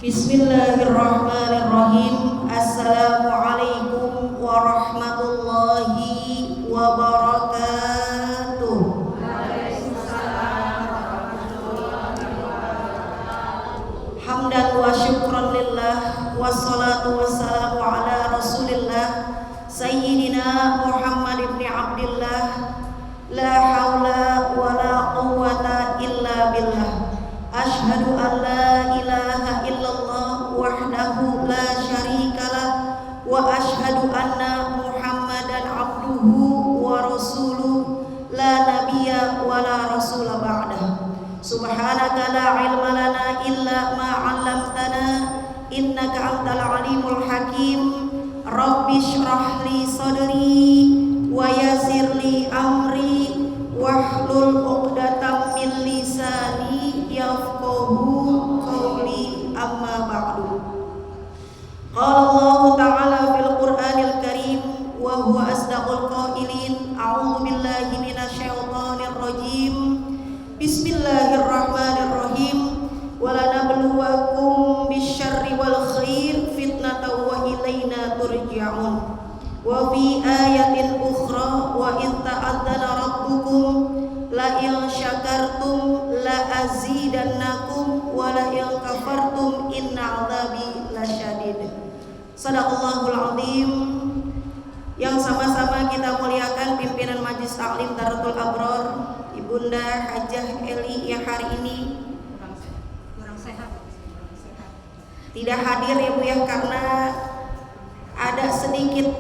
Bismillahirrahmanirrahim. Assalamualaikum warahmatullahi wabarakatuh. Waalaikumsalam warahmatullahi wabarakatuh. Hamdan wa syukran lillah, wassalatu wassalamu ala rasulillah Sayyidina Muhammad ibn Abdillah. La hawla wa la quwwata illa billah. Ashhadu an la ilaha illallah wahdahu la syarikalah wa ashhadu anna Muhammadan abduhu wa rasuluh la nabiyya wa la rasula ba'dah. Subhanaka la ilma lana illa ma 'allamtana innaka antal alimul hakim. Rabbi shrah li sadri wa yassir li amri wahlul 'uqdatam min lisani yafqahu qawli, amma ba'du. Qala Allah ta'ala fil Qur'anil Karim wa huwa asdaqul qailin. A'udzu billahi minasy syaithanir rajim. Bismillahirrahmanirrahim. Walanabluwakum bisyarri wal khair fitnatan wa ilaina turja'un. Wa fi ayatin ukhra wa in ta'adzana rabbukum la in syakartum la azidannakum wa la in kafartum inna 'adzabi lasyadid. Sadaqallahul azim. Yang sama-sama kita muliakan pimpinan Majelis Taklim Darul Abrar, Ibunda Hajah Eli, yang hari ini kurang sehat. tidak hadir ya Bu ya, karena ada sedikit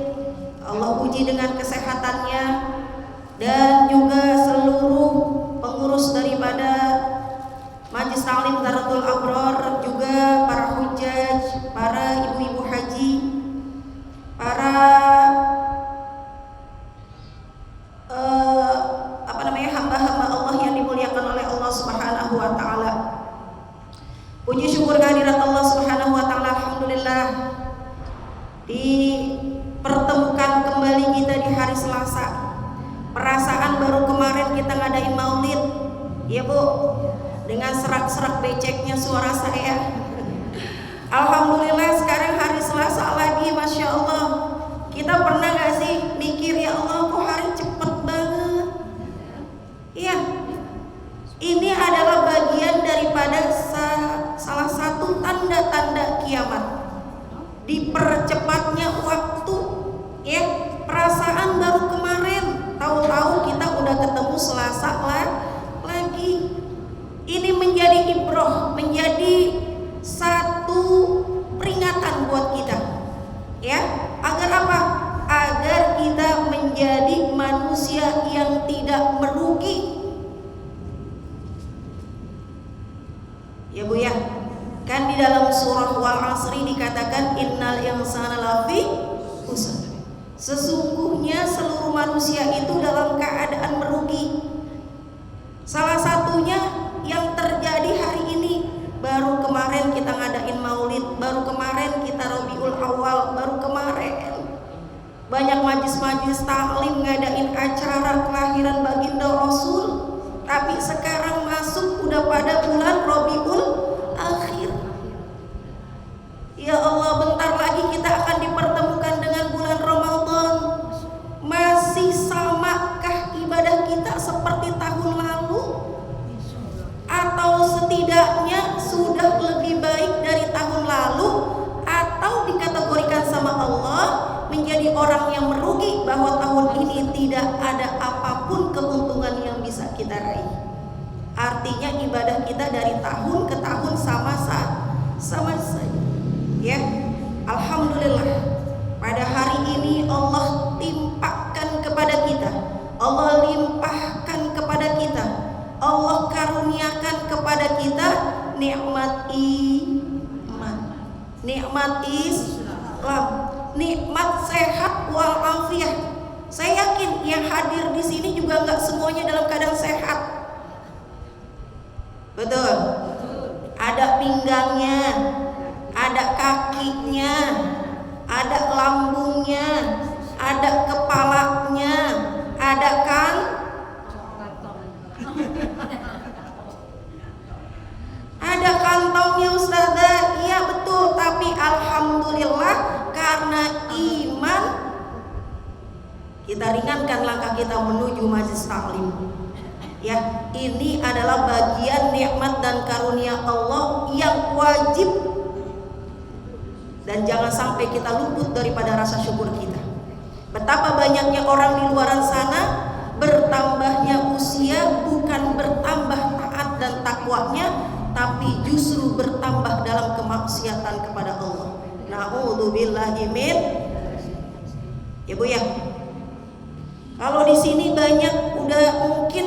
Allah uji dengan kesehatannya, dan juga seluruh pengurus daripada Majelis Taklim Darul Abrar, juga para hujjaj, para ibu-ibu haji, para hamba-hamba Allah yang dimuliakan oleh Allah Subhanahu wa taala. Puji syukur kehadirat Allah Subhanahu wa taala. Alhamdulillah, dipertemukan kembali kita di hari Selasa. Perasaan baru kemarin kita ngadain maulid, ya Bu, dengan serak-serak beceknya suara saya. Alhamdulillah sekarang hari Selasa lagi, Masya Allah. Kita pernah gak sih mikir, ya Allah kok hari cepet banget. Iya, ini adalah bagian daripada salah satu tanda-tanda kiamat, dipercepatnya waktu. Ya, perasaan baru kemarin, tahu-tahu kita udah ketemu Selasa lagi. Ini menjadi ibroh, menjadi satu peringatan buat kita, ya. Agar apa? Agar kita menjadi manusia yang tidak merugi. Ya Bu ya, kan di dalam surah Wal Asri dikatakan innal insana lafi khusr. Sesungguhnya seluruh manusia itu dalam keadaan merugi. Salah satunya yang terjadi hari ini, baru kemarin kita ngadain maulid, baru kemarin kita Rabiul Awal, baru kemarin banyak majlis-majlis taklim ngadain acara kelahiran baginda Rasul. Tapi sekarang masuk udah pada bulan Rabiul Akhir. Ya Allah, bentar lagi kita akan dipertemukan dengan bulan Ramadan. Masih samakah ibadah kita seperti tahun lalu? Atau setidaknya sudah lebih baik dari tahun lalu? Atau dikategorikan sama Allah menjadi orang yang merugi, bahwa tahun ini tidak ada apapun keuntungan yang bisa kita raih. Artinya ibadah kita dari tahun ke tahun sama saja. Ya, alhamdulillah pada hari ini Allah timpakan kepada kita, Allah limpahkan kepada kita, Allah karuniakan kepada kita nikmat iman, nikmat Islam, nikmat sehat wal afiah. Saya yakin yang hadir di sini juga nggak semuanya dalam keadaan sehat. Betul? Ada pinggangnya, ada kakinya, ada lambungnya, ada kepalanya, ada ada kantongnya Ustazah. Iya betul. melanjutkan langkah kita menuju majelis taklim. Ya, ini adalah bagian nikmat dan karunia Allah yang wajib, dan jangan sampai kita luput daripada rasa syukur kita. Betapa banyaknya orang di luar sana bertambahnya usia bukan bertambah taat dan takwanya, tapi justru bertambah dalam kemaksiatan kepada Allah. Na'udzubillahi min. Ya Bu ya. Kalau di sini banyak udah mungkin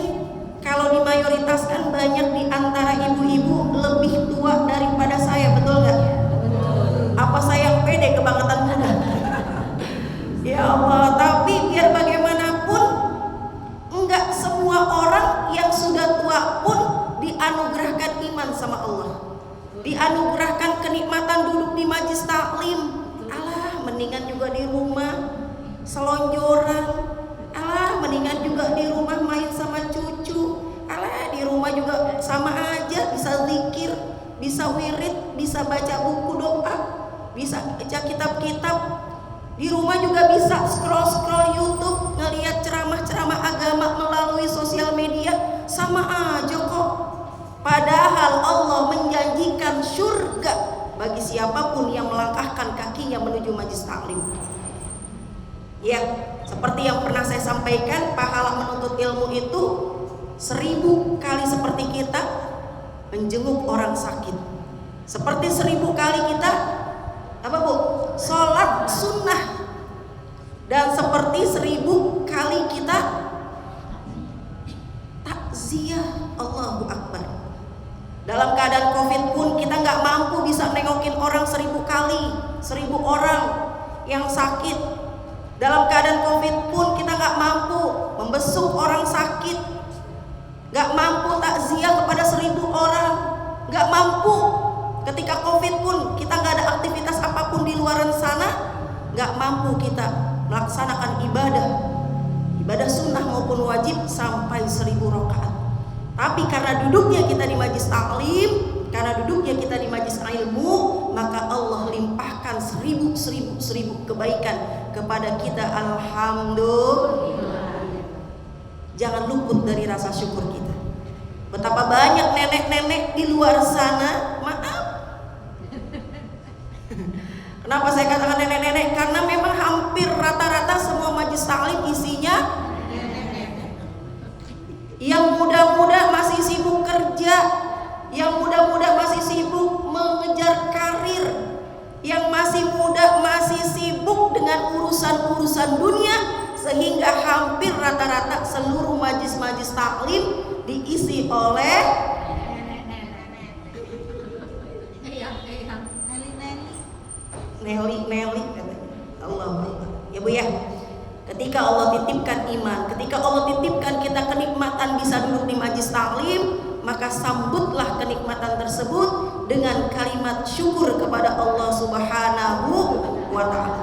kalau dimayoritaskan banyak di antara ibu-ibu lebih tua daripada saya, betul nggak? Apa saya yang pede kebangetan muda? Ya Allah, tapi biar bagaimanapun enggak semua orang yang sudah tua pun dianugerahkan iman sama Allah, dianugerahkan kenikmatan duduk di majelis taklim. Alah, mendingan juga di rumah selonjoran. Alah, mendingan juga di rumah main sama cucu. Alah, di rumah juga sama aja, bisa zikir, bisa wirid, bisa baca buku doa, bisa baca kitab-kitab. Di rumah juga bisa scroll-scroll YouTube, ngelihat ceramah-ceramah agama melalui sosial media, sama aja kok. Padahal Allah menjanjikan surga bagi siapapun yang melangkahkan kakinya menuju majelis taklim. Ya, seperti yang pernah saya sampaikan, pahala menuntut ilmu itu 1000 kali seperti kita menjenguk orang sakit, seperti 1000 kali kita apa Bu? Sholat sunnah, dan seperti 1000 kali kita takziah. Allahu Akbar. Dalam keadaan COVID pun kita nggak mampu bisa nengokin orang 1000 kali, 1000 orang yang sakit. Dalam keadaan COVID pun kita nggak mampu membesuk orang sakit, nggak mampu takziah kepada 1000 orang, nggak mampu. Ketika COVID pun kita nggak ada aktivitas apapun di luar sana, nggak mampu kita melaksanakan ibadah sunnah maupun wajib sampai 1000 rakaat. Tapi karena duduknya kita di majelis taklim, karena duduknya kita di majelis ilmu, maka Allah limpahkan 1000 kebaikan kepada kita. Alhamdulillah. Jangan luput dari rasa syukur kita. Betapa banyak nenek-nenek di luar sana, maaf. Kenapa saya katakan nenek-nenek? Karena memang hampir rata-rata semua majelis taklim isinya yang muda-muda masih sibuk kerja, yang muda-muda masih sibuk mengejar karir, yang masih muda masih sibuk dengan urusan-urusan dunia, sehingga hampir rata-rata seluruh majelis-majelis taklim diisi oleh Nelly katanya. Allah. Ya Bu ya. Ketika Allah titipkan iman, ketika Allah titipkan kita kenikmatan bisa duduk di majelis taklim, maka sambutlah kenikmatan tersebut dengan kalimat syukur kepada Allah Subhanahu wa ta'ala.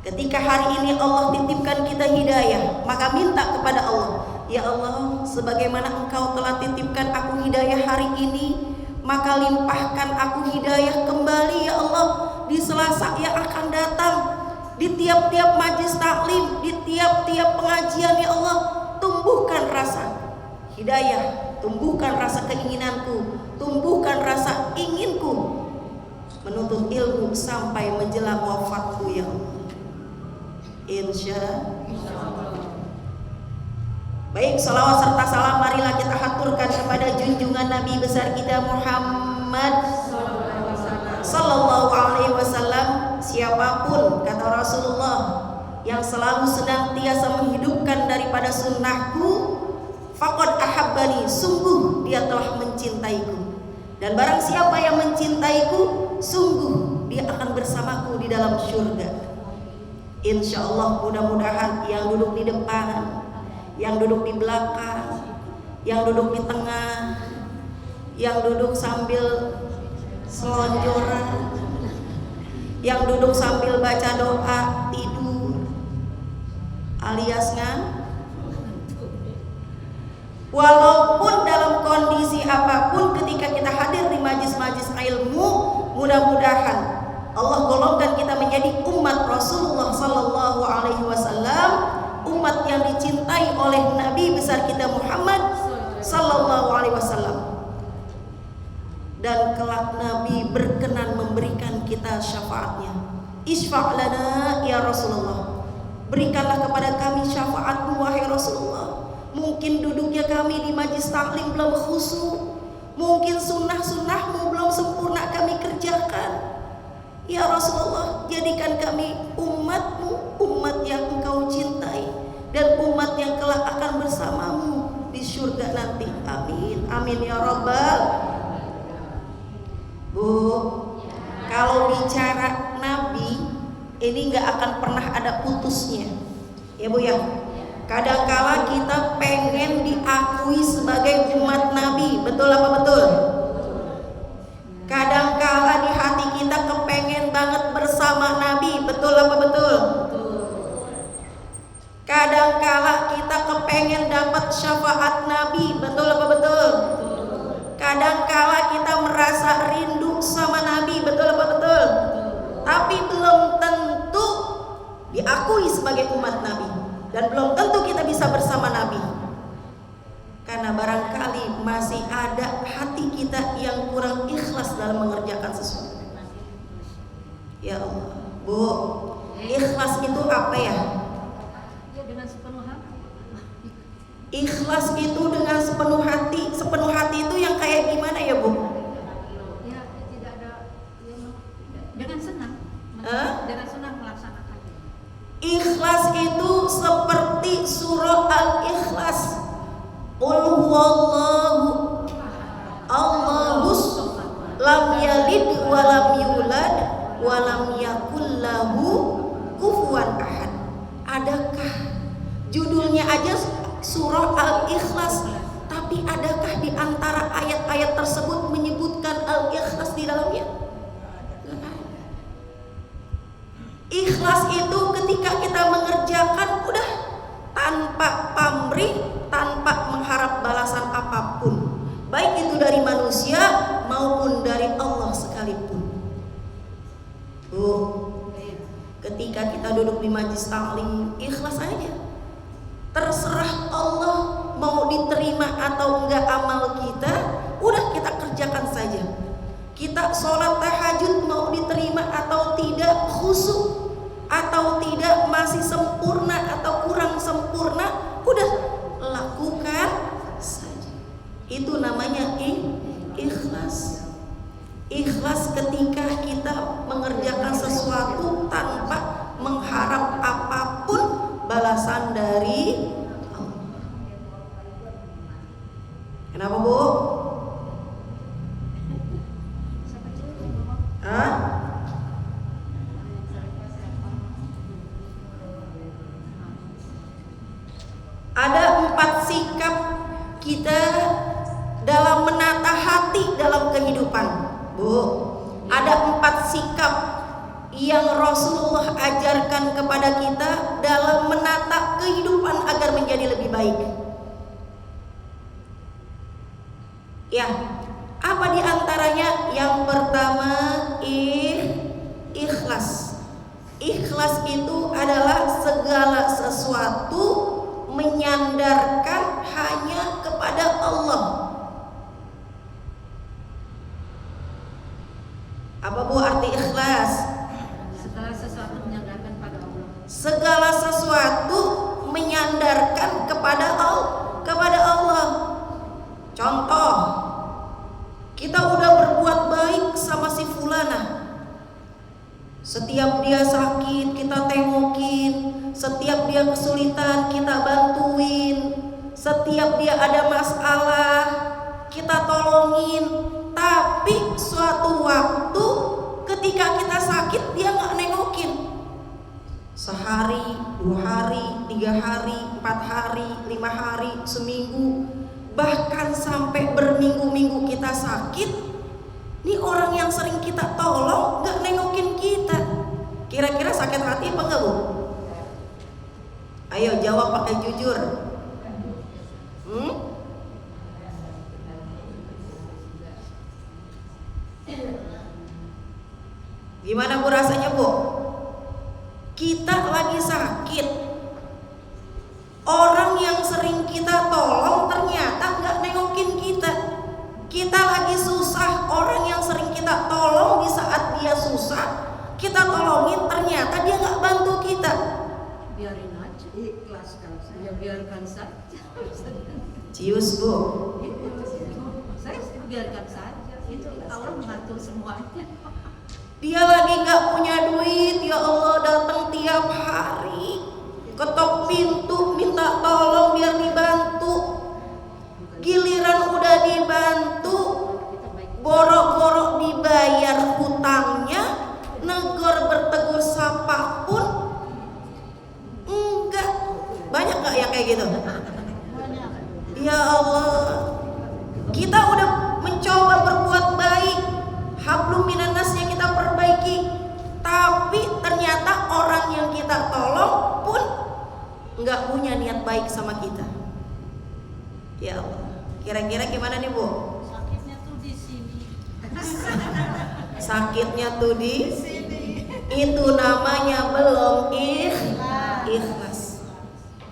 Ketika hari ini Allah titipkan kita hidayah, maka minta kepada Allah, ya Allah, sebagaimana Engkau telah titipkan aku hidayah hari ini, maka limpahkan aku hidayah kembali ya Allah di Selasa yang akan datang, di tiap-tiap majelis taklim, di tiap-tiap pengajian ya Allah. Tumbuhkan rasa hidayah, tumbuhkan rasa keinginanku, tumbuhkan rasa inginku menuntut ilmu sampai menjelang wafatku ya Allah. Insya Allah. Baik, salawat serta salam marilah kita haturkan kepada junjungan Nabi besar kita Muhammad Sallallahu Alaihi Wasallam. Siapapun, kata Rasulullah, yang selalu senantiasa menghidupkan daripada sunnahku, faqad ahabbani, sungguh dia telah mencintaiku. Dan barang siapa yang mencintaiku, sungguh dia akan bersamaku di dalam surga. Insya Allah, mudah-mudahan yang duduk di depan, yang duduk di belakang, yang duduk di tengah, yang duduk sambil selonjoran, yang duduk sambil baca doa tidur alias walaupun dalam kondisi apapun, ketika kita hadir di majlis-majlis ilmu, mudah-mudahan Allah golongkan kita menjadi umat Rasulullah Sallallahu Alaihi Wasallam, umat yang dicintai oleh Nabi besar kita Muhammad sallallahu alaihi wasallam. Dan kelak Nabi berkenan memberikan kita syafaatnya. Isfa' lana ya Rasulullah. Berikanlah kepada kami syafaatmu wahai Rasulullah. Mungkin duduknya kami di majlis taklim belum khusyuk, mungkin sunnah-sunnahmu belum sempurna kami kerjakan. Ya Rasulullah, jadikan kami umatmu, umat yang engkau cintai, dan umat yang kelak akan bersamamu di surga nanti. Amin, amin ya Rabbal. Bu, kalau bicara Nabi ini nggak akan pernah ada putusnya, ya Bu ya. Kadangkala kita pengen diakui sebagai umat Nabi, betul apa betul? Kadangkala di hati kita kepengen banget bersama Nabi, betul apa betul? Kadangkala kita kepengen dapat syafaat Nabi, betul apa betul? Kadangkala kita merasa rindu sama Nabi, betul apa betul? Tapi belum tentu diakui sebagai umat Nabi, dan belum tentu kita bisa bersama Nabi. Karena barangkali masih ada hati kita yang kurang ikhlas dalam mengerjakan sesuatu. Ya Allah, Bu, ikhlas itu apa ya? Ya, dengan sepenuh hati. Ikhlas itu dengan sepenuh hati. Sepenuh hati itu yang kayak gimana ya Bu? Ya, tidak ada dengan senang. Dengan senang melaksanakan. Ikhlas itu seperti surah Al-Ikhlas. Qul huwallahu Allahus lam yalid wa lam yulad wa lam yakul lahu kufuwan ahad. Adakah judulnya aja surah Al-Ikhlas, tapi adakah di antara ayat-ayat tersebut menyebutkan Al-Ikhlas di dalamnya? Ikhlas itu ketika kita mengerjakan udah tanpa pamrih, tanpa mengharap balasan apapun, baik itu dari manusia maupun dari Allah sekalipun. Bu, ketika kita duduk di majlis taklim, ikhlas aja. Terserah Allah mau diterima atau enggak amal kita, udah kita kerjakan saja. Kita sholat tahajud mau diterima atau tidak, khusyuk atau tidak, masih sempurna atau kurang sempurna, udah lakukan saja. Itu namanya ikhlas. Ikhlas ketika kita mengerjakan sesuatu tanpa mengharap apapun balasan dari Allah. Kenapa Bu? Hah? Ada 4 sikap kita dalam menata hati dalam kehidupan, Bu. Ada 4 sikap yang Rasulullah ajarkan kepada kita dalam menata kehidupan agar menjadi lebih baik. Ya, apa di antaranya? Yang pertama, ikhlas. Ikhlas itu adalah segala sesuatu menyandarkan hanya kepada Allah. Apa Bu arti ikhlas? Segala sesuatu menyandarkan pada Allah. Segala sesuatu menyandarkan kepada Allah. Contoh, kita udah berbuat baik sama si fulana. Setiap dia sakit kita tengokin, setiap dia kesulitan kita bantuin, setiap dia ada masalah kita tolongin. Tapi suatu waktu ketika kita sakit dia nggak nengokin. Sehari, 2 hari, 3 hari, 4 hari, 5 hari, seminggu, bahkan sampai berminggu-minggu kita sakit. Ini orang yang sering kita tolong nggak nengokin kita. Kira-kira sakit hati apa enggak Bu? Ayo jawab pakai jujur. Gimana Bu rasanya Bu? Kita lagi sakit, Orang yang sering kita tolong ternyata nggak nengokin kita. Kita lagi susah, orang yang sering kita tolong di saat dia susah, kita tolongin, ternyata dia nggak bantu kita. Biarin aja, ikhlaskan saja, biarkan saja. Cius bu. Saya biarkan saja, itu Allah mengatur semuanya. Dia lagi nggak punya duit, ya Allah, datang tiap hari, ketok pintu minta tolong biar dibantu. Giliran udah dibantu, borok-borok dibayar hutangnya, negor bertegur sapa pun enggak. Banyak nggak yang kayak gitu? Ya Allah, kita udah mencoba berbuat baik, hablum minan nasnya kita perbaiki, tapi ternyata orang yang kita tolong pun nggak punya niat baik sama kita. Ya Allah, kira-kira gimana nih Bu? Sakitnya tuh di sini. Sakitnya tuh di sini. Itu namanya belum ikhlas.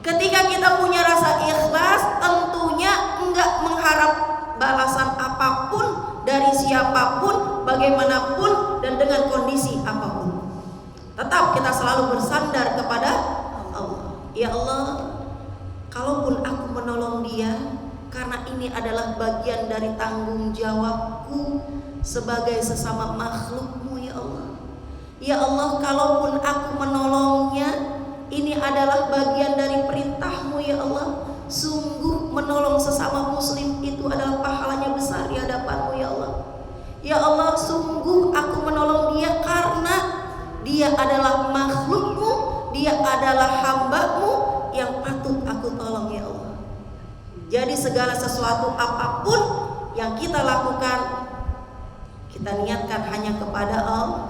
Ketika kita punya rasa ikhlas, tentunya enggak mengharap balasan apapun dari siapapun, bagaimanapun, dan dengan kondisi apapun. Tetap kita selalu bersandar kepada Allah. Ya Allah, kalaupun aku menolong dia, karena ini adalah bagian dari tanggung jawabku sebagai sesama makhlukmu, ya Allah. Ya Allah, kalaupun aku menolongnya, ini adalah bagian dari perintahmu, ya Allah. Sungguh menolong sesama muslim itu adalah pahalanya besar di hadapanmu, ya Allah. Ya Allah, sungguh aku menolong dia karena dia adalah makhlukmu, dia adalah hambamu yang patut aku tolong, ya Allah. Jadi segala sesuatu apapun yang kita lakukan, kita niatkan hanya kepada Allah.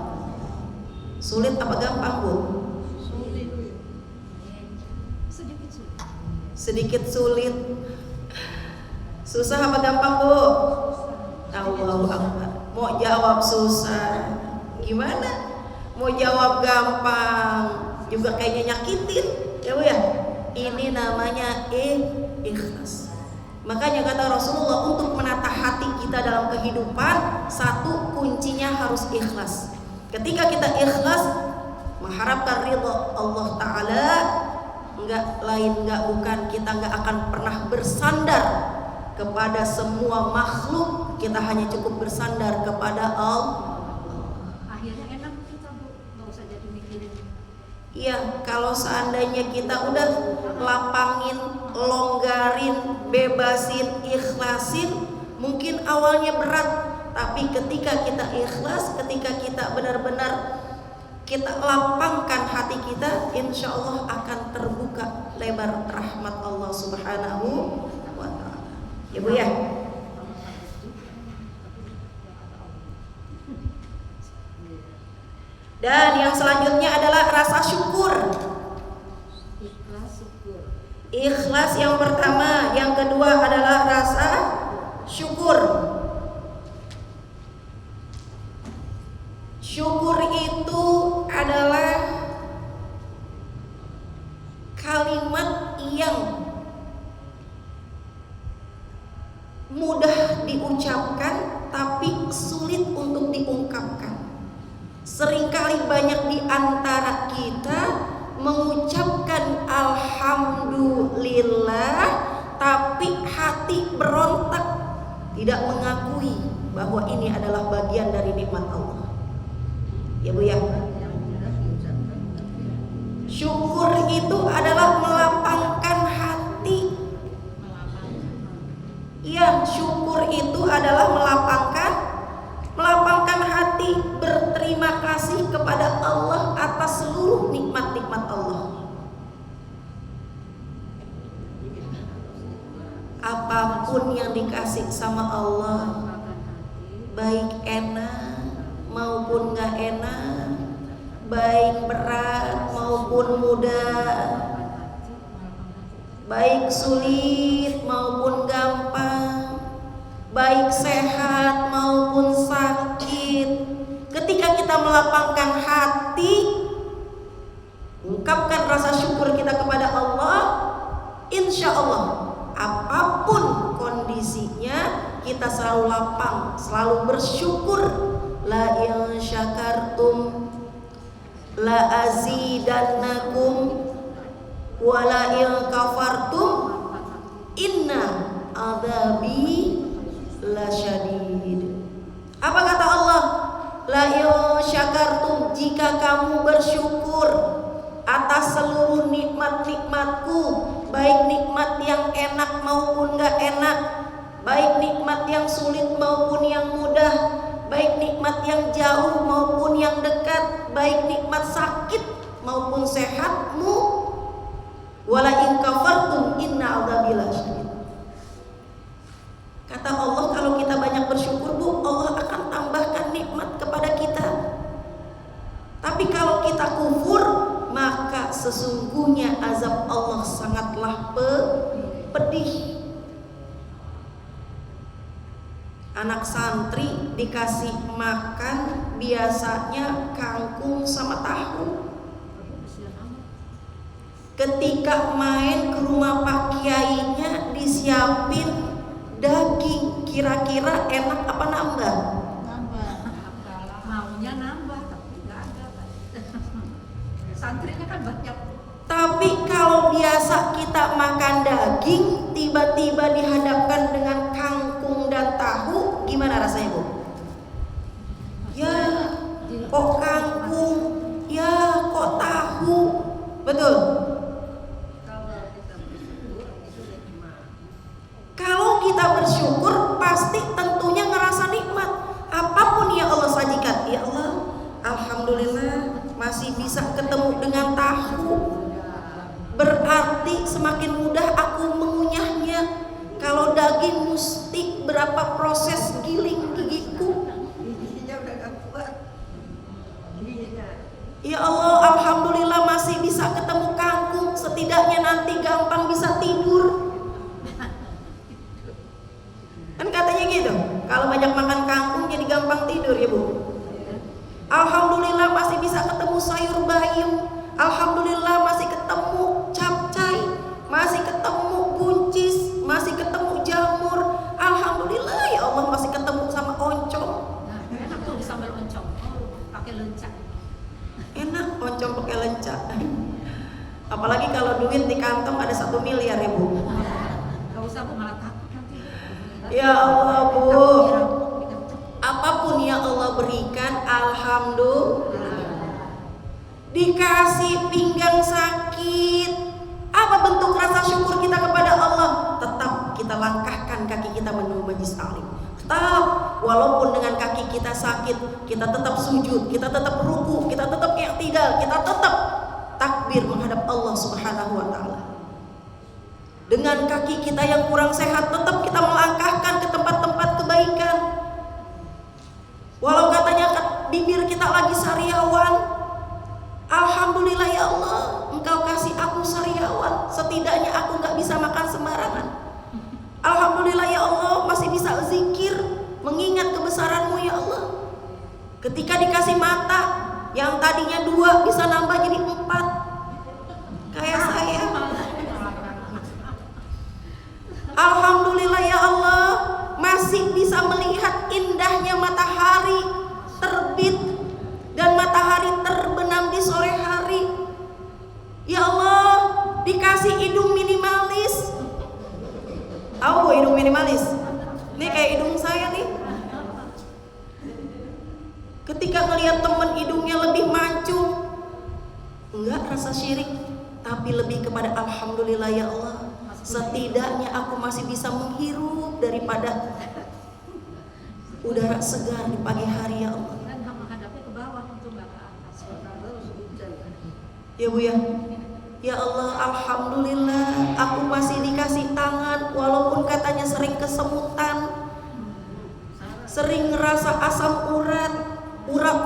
Sulit apa gampang, Bu? Sulit. Sedikit Sedikit sulit. sulit. Susah apa gampang, Bu? Allahu Akbar. Mau jawab susah, gimana? Mau jawab gampang juga kayaknya nyakitin, ya Bu ya. Ini namanya ikhlas. Makanya kata Rasulullah, untuk menata hati kita dalam kehidupan, satu kuncinya harus ikhlas. Ketika kita ikhlas mengharapkan ridha Allah Ta'ala, enggak lain enggak bukan, kita enggak akan pernah bersandar kepada semua makhluk, kita hanya cukup bersandar kepada Allah. Akhirnya enak kita, Bu, nggak usah jadi mikirin. Iya, kalau seandainya kita udah lapangin, longgarin, bebasin, ikhlasin, mungkin awalnya berat, tapi ketika kita ikhlas, ketika kita benar-benar kita lapangkan hati kita, insya Allah akan terbuka lebar rahmat Allah Subhanahu wa Ta'ala. Ya Bu ya. Dan yang selanjutnya adalah rasa syukur. Ikhlas syukur. Ikhlas yang pertama, yang kedua adalah rasa syukur. Syukur itu adalah kalimat yang mudah diucapkan tapi sulit untuk diungkapkan. Seringkali banyak di antara kita mengucapkan alhamdulillah tapi hati berontak, tidak mengakui bahwa ini adalah bagian dari nikmat Allah. Ya Bu ya. Syukur itu adalah melapangkan hati. Iya, syukur itu adalah melapangkan hati, berterima kasih kepada Allah atas seluruh nikmat-nikmat Allah. Apapun yang dikasih sama Allah, baik enak maupun gak enak, baik berat maupun mudah, baik sulit maupun gampang, baik sehat maupun sakit. Ketika kita melapangkan hati, ungkapkan rasa syukur kita kepada Allah, insya Allah apapun kondisinya kita selalu lapang, selalu bersyukur. La in syakartum la azidannakum wa la in kafartum inna adzabi lasyadid. Apa kata Allah? La in syakartum, jika kamu bersyukur atas seluruh nikmat-nikmatku, baik nikmat yang enak maupun gak enak, baik nikmat yang sulit maupun yang mudah, baik nikmat yang jauh maupun yang dekat, baik nikmat sakit maupun sehatmu, wala in kafartum inna adzabi lasyadid. Kata Allah, kalau kita banyak bersyukur Bu, Allah akan tambahkan nikmat kepada kita. Tapi kalau kita kufur, maka sesungguhnya azab Allah sangatlah pedih. Anak santri dikasih makan biasanya kangkung sama tahu. Ketika main ke rumah Pak Kiainya disiapin daging, kira-kira enak apa nambah? Nambah. Maunya nambah tapi nggak ada. Santrinya kan banyak. Tapi kalau biasa kita makan daging, tiba-tiba dihadapkan dengan kangkung dan tahu, gimana rasanya Bu? Ya, kok kangkung? Ya, kok tahu? Betul? Kalau kita bersyukur, pasti tentunya ngerasa nikmat. Apapun ya Allah sajikan, ya Allah, alhamdulillah masih bisa ketemu dengan tahu. Berarti semakin mudah aku mengunyahnya. Kalau daging mesti berapa proses giling gigiku. Giginya udah gak kuat. Ya Allah, alhamdulillah masih bisa ketemu kangkung. Setidaknya nanti gampang bisa tidur. Kan katanya gitu, kalau banyak makan kangkung jadi gampang tidur ya Bu. Alhamdulillah masih bisa ketemu sayur bayam. Alhamdulillah masih ketemu capcay, masih ketemu buncis, masih ketemu jamur. Alhamdulillah ya Allah masih ketemu sama oncom. Nah, enak tuh sambal oncom. Pakai lencah. Enak oncom pakai lenca. Apalagi kalau duit di kantong ada 1 miliar ya Bu. Gak usah Bu, malah takut nanti. Ya Allah Bu, apapun yang Allah berikan, alhamdulillah. Dikasih pinggang sakit, apa bentuk rasa syukur kita kepada Allah? Tetap kita langkahkan kaki kita menuju majlis taklim. Tetap, walaupun dengan kaki kita sakit, kita tetap sujud, kita tetap ruku, kita tetap i'tidal, kita tetap takbir menghadap Allah Subhanahu wa taala. Dengan kaki kita yang kurang sehat, tetap kita melangkahkan ke tempat-tempat kebaikan. Walau katanya bibir kita lagi sariawan, alhamdulillah ya Allah, Engkau kasih aku sariawan. Setidaknya aku gak bisa makan sembarangan. Alhamdulillah ya Allah, masih bisa zikir, mengingat kebesaran-Mu ya Allah. Ketika dikasih mata, yang tadinya 2 bisa nambah jadi 4. Kayak saya. Alhamdulillah ya Allah, masih bisa melihat indahnya matahari terbit dan matahari terbenam di sore hari. Ya Allah, dikasih hidung minimalis. Tahu hidung minimalis? Ini kayak hidung saya nih. Ketika ngelihat temen hidungnya lebih mancung, enggak rasa syirik, tapi lebih kepada alhamdulillah ya Allah. Setidaknya aku masih bisa menghirup daripada udara segar di pagi hari ya Allah. Dan menghadapnya ke bawah untuk nggak ke atas. Ya Bu ya. Ya Allah, alhamdulillah aku masih dikasih tangan walaupun katanya sering kesemutan, sering ngerasa asam urat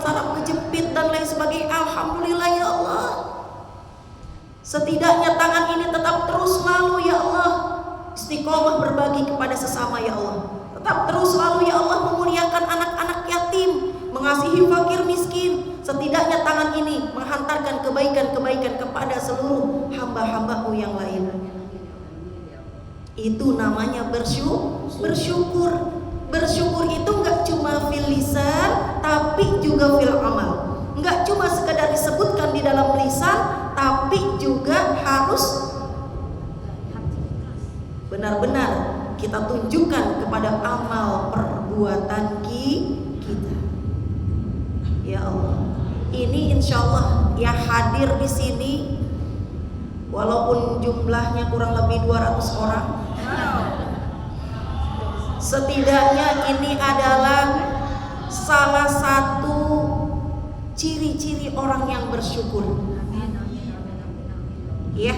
saraf kejepit dan lain sebagainya. Alhamdulillah ya Allah. Setidaknya tangan ini tetap terus selalu ya Allah istiqomah berbagi kepada sesama ya Allah. Tetap terus selalu ya Allah memuliakan anak-anak yatim, mengasihi fakir miskin. Setidaknya tangan ini menghantarkan kebaikan-kebaikan kepada seluruh hamba-hamba-Mu yang lain. Itu namanya bersyukur. Bersyukur itu nggak cuma fil lisan, tapi juga fil amal. Nggak cuma sekedar disebutkan di dalam lisan, tapi juga harus benar-benar kita tunjukkan kepada amal perbuatan kita. Ya Allah, ini insya Allah yang hadir di sini, walaupun jumlahnya kurang lebih 200 orang, setidaknya ini adalah salah satu ciri-ciri orang yang bersyukur. Ya,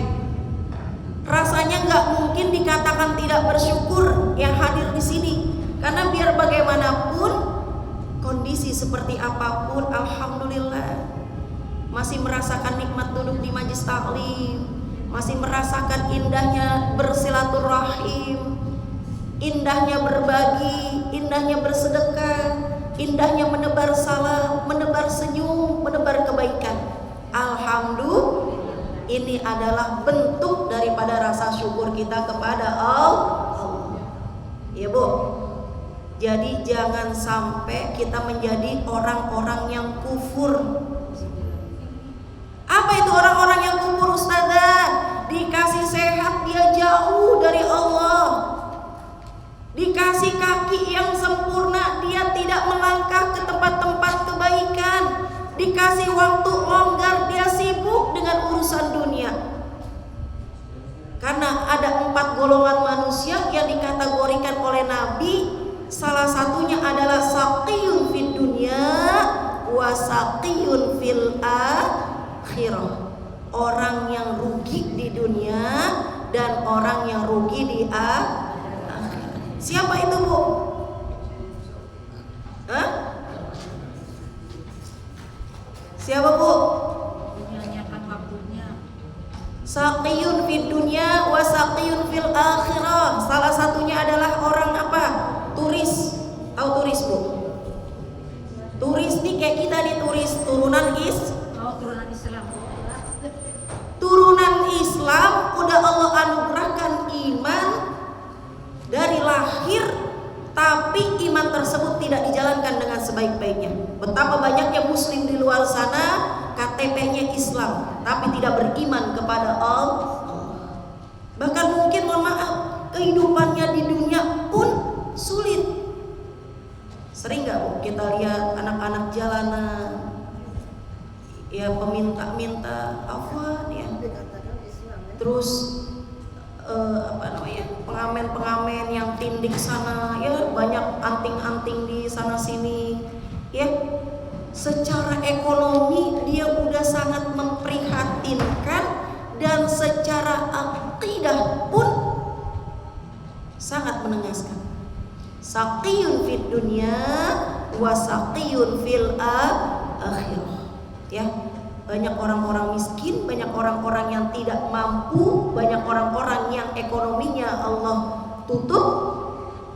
rasanya nggak mungkin dikatakan tidak bersyukur yang hadir di sini, karena biar bagaimanapun kondisi seperti apapun, alhamdulillah masih merasakan nikmat duduk di majelis taklim, masih merasakan indahnya bersilaturahim, indahnya berbagi, indahnya bersedekah, indahnya menebar salam, menebar senyum, menebar kebaikan. Alhamdulillah, ini adalah bentuk daripada rasa syukur kita kepada Allah. Ya Bu, jadi jangan sampai kita menjadi orang-orang yang kufur. Apa itu orang-orang yang kufur, Ustazah? Dikasih sehat dia jauh dari Allah, dikasih kaki yang sempurna dia tidak melangkah ke tempat-tempat kebaikan, dikasih waktu longgar dia sibuk dengan urusan dunia. Karena ada 4 golongan manusia yang dikategorikan oleh Nabi, salah satunya adalah saqiyun fid dunya wa saqiyun fil akhirah. Orang yang rugi di dunia dan orang yang rugi di akhirat. Siapa itu Bu? Hah? Siapa Bu? Menyanyikan waktunya. Saqiyun fid dunya wa saqiyun fil akhirah. Salah satunya adalah orang apa? Turis. Tahu turis Bu? Turis nih kayak kita nih, turis turunan Turunan Islam. Turunan Islam udah Allah anugerahkan iman dari lahir, tapi iman tersebut tidak dijalankan dengan sebaik-baiknya. Betapa banyaknya muslim di luar sana KTP-nya Islam tapi tidak beriman kepada Allah. Bahkan mungkin mohon maaf, kehidupannya di dunia pun sulit. Sering gak Bu kita lihat anak-anak jalanan, ya peminta-minta afwan ya, terus pengamen-pengamen yang tindik sana ya, banyak anting-anting di sana sini ya. Secara ekonomi dia udah sangat memprihatinkan, dan secara akidah pun sangat menengaskan. Saqiyun fid dunya wa saqiyun fil akhirah. Ya, banyak orang-orang miskin, banyak orang-orang yang tidak mampu, banyak orang-orang yang ekonominya Allah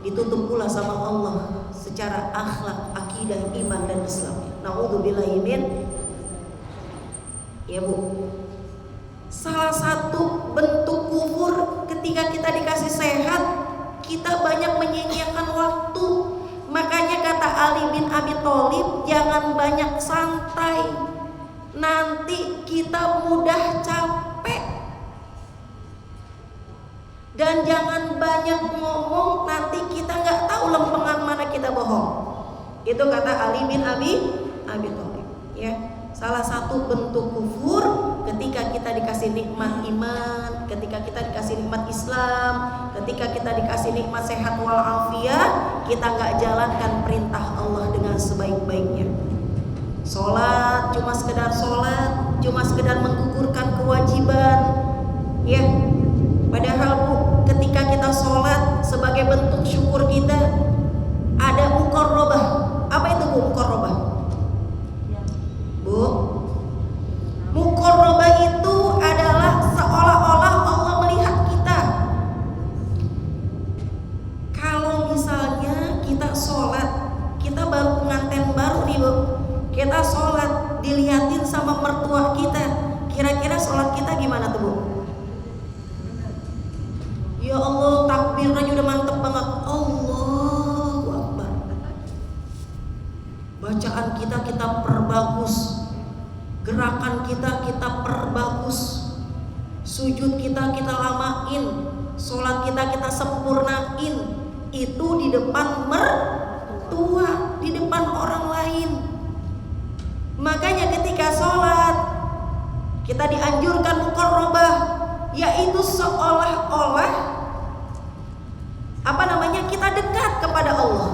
ditutup pula sama Allah secara akhlak, akidah, iman dan Islam. Naudzubillahi min. Ya Bu, salah satu bentuk kufur ketika kita dikasih sehat, kita banyak menyia-nyiakan waktu. Makanya kata Ali bin Abi Thalib, jangan banyak santai, nanti kita mudah capek. Dan jangan banyak ngomong, nanti kita nggak tahu lempengan mana kita bohong. Itu kata Ali bin Abi Thalib. Ya, salah satu bentuk kufur ketika kita dikasih nikmat iman, ketika kita dikasih nikmat Islam, ketika kita dikasih nikmat sehat walafiat, kita nggak jalankan perintah Allah dengan sebaik-baiknya. Sholat cuma sekedar sholat, cuma sekedar menggugurkan kewajiban, ya. Padahal Bu, ketika kita sholat sebagai bentuk syukur kita, ada muqarrabah. Apa itu Bu muqarrabah? Bu, muqarrabah itu adalah seolah-olah Allah melihat kita. Kalau misalnya kita sholat, kita baru pengantin baru nih Bu, kita sholat dilihatin sama mertua kita, kira-kira sholat kita gimana tuh Bu? Ya Allah, perbagus. Gerakan kita perbagus. Sujud kita lamain. Sholat kita sempurnain. Itu di depan mertua, di depan orang lain. Makanya ketika sholat kita dianjurkan muqarrabah, yaitu seolah-olah kita dekat kepada Allah.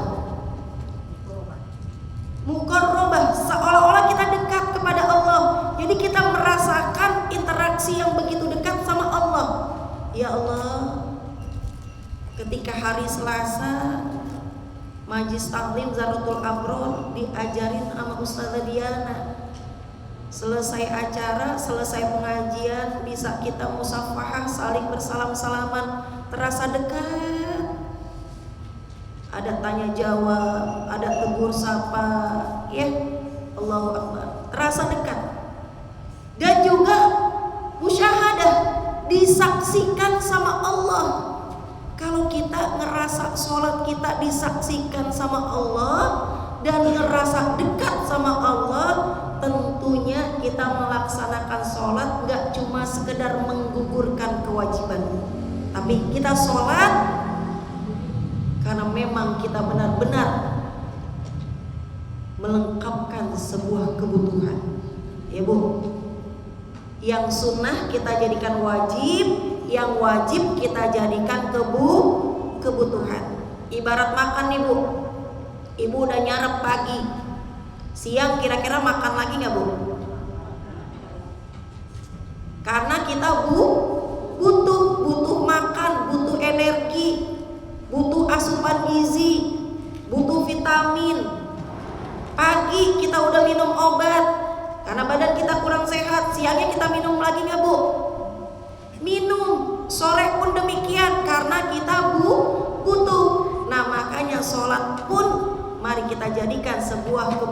Muqarrabah, seolah-olah kita dekat kepada Allah. Jadi kita merasakan interaksi yang begitu dekat sama Allah. Ya Allah, ketika hari Selasa Majlis Taklim Zaratul Abror diajarin sama Ustazah Diana. Selesai acara, selesai pengajian, bisa kita musafahah, saling bersalam-salaman, terasa dekat. Ada tanya jawab, ada tegur sapa, ya Allahu Akbar, terasa dekat. Dan juga musyahadah, disaksikan sama Allah. Kalau kita ngerasa sholat kita disaksikan sama Allah dan ngerasa dekat sama Allah, tentunya kita melaksanakan sholat gak cuma sekedar menggugurkan kewajiban, tapi kita sholat karena memang kita benar-benar melengkapkan sebuah kebutuhan. Ya Bu, yang sunnah kita jadikan wajib, yang wajib kita jadikan kebutuhan. Ibarat makan nih Bu, Ibu udah nyarep pagi, siang kira-kira makan lagi gak Bu? Karena kita butuh makan, butuh energi, butuh asupan gizi, butuh vitamin. Pagi kita udah minum obat karena badan kita kurang sehat, siangnya kita minum lagi gak Bu? Minum. Sore pun demikian karena kita butuh. Nah makanya sholat pun mari kita jadikan sebuah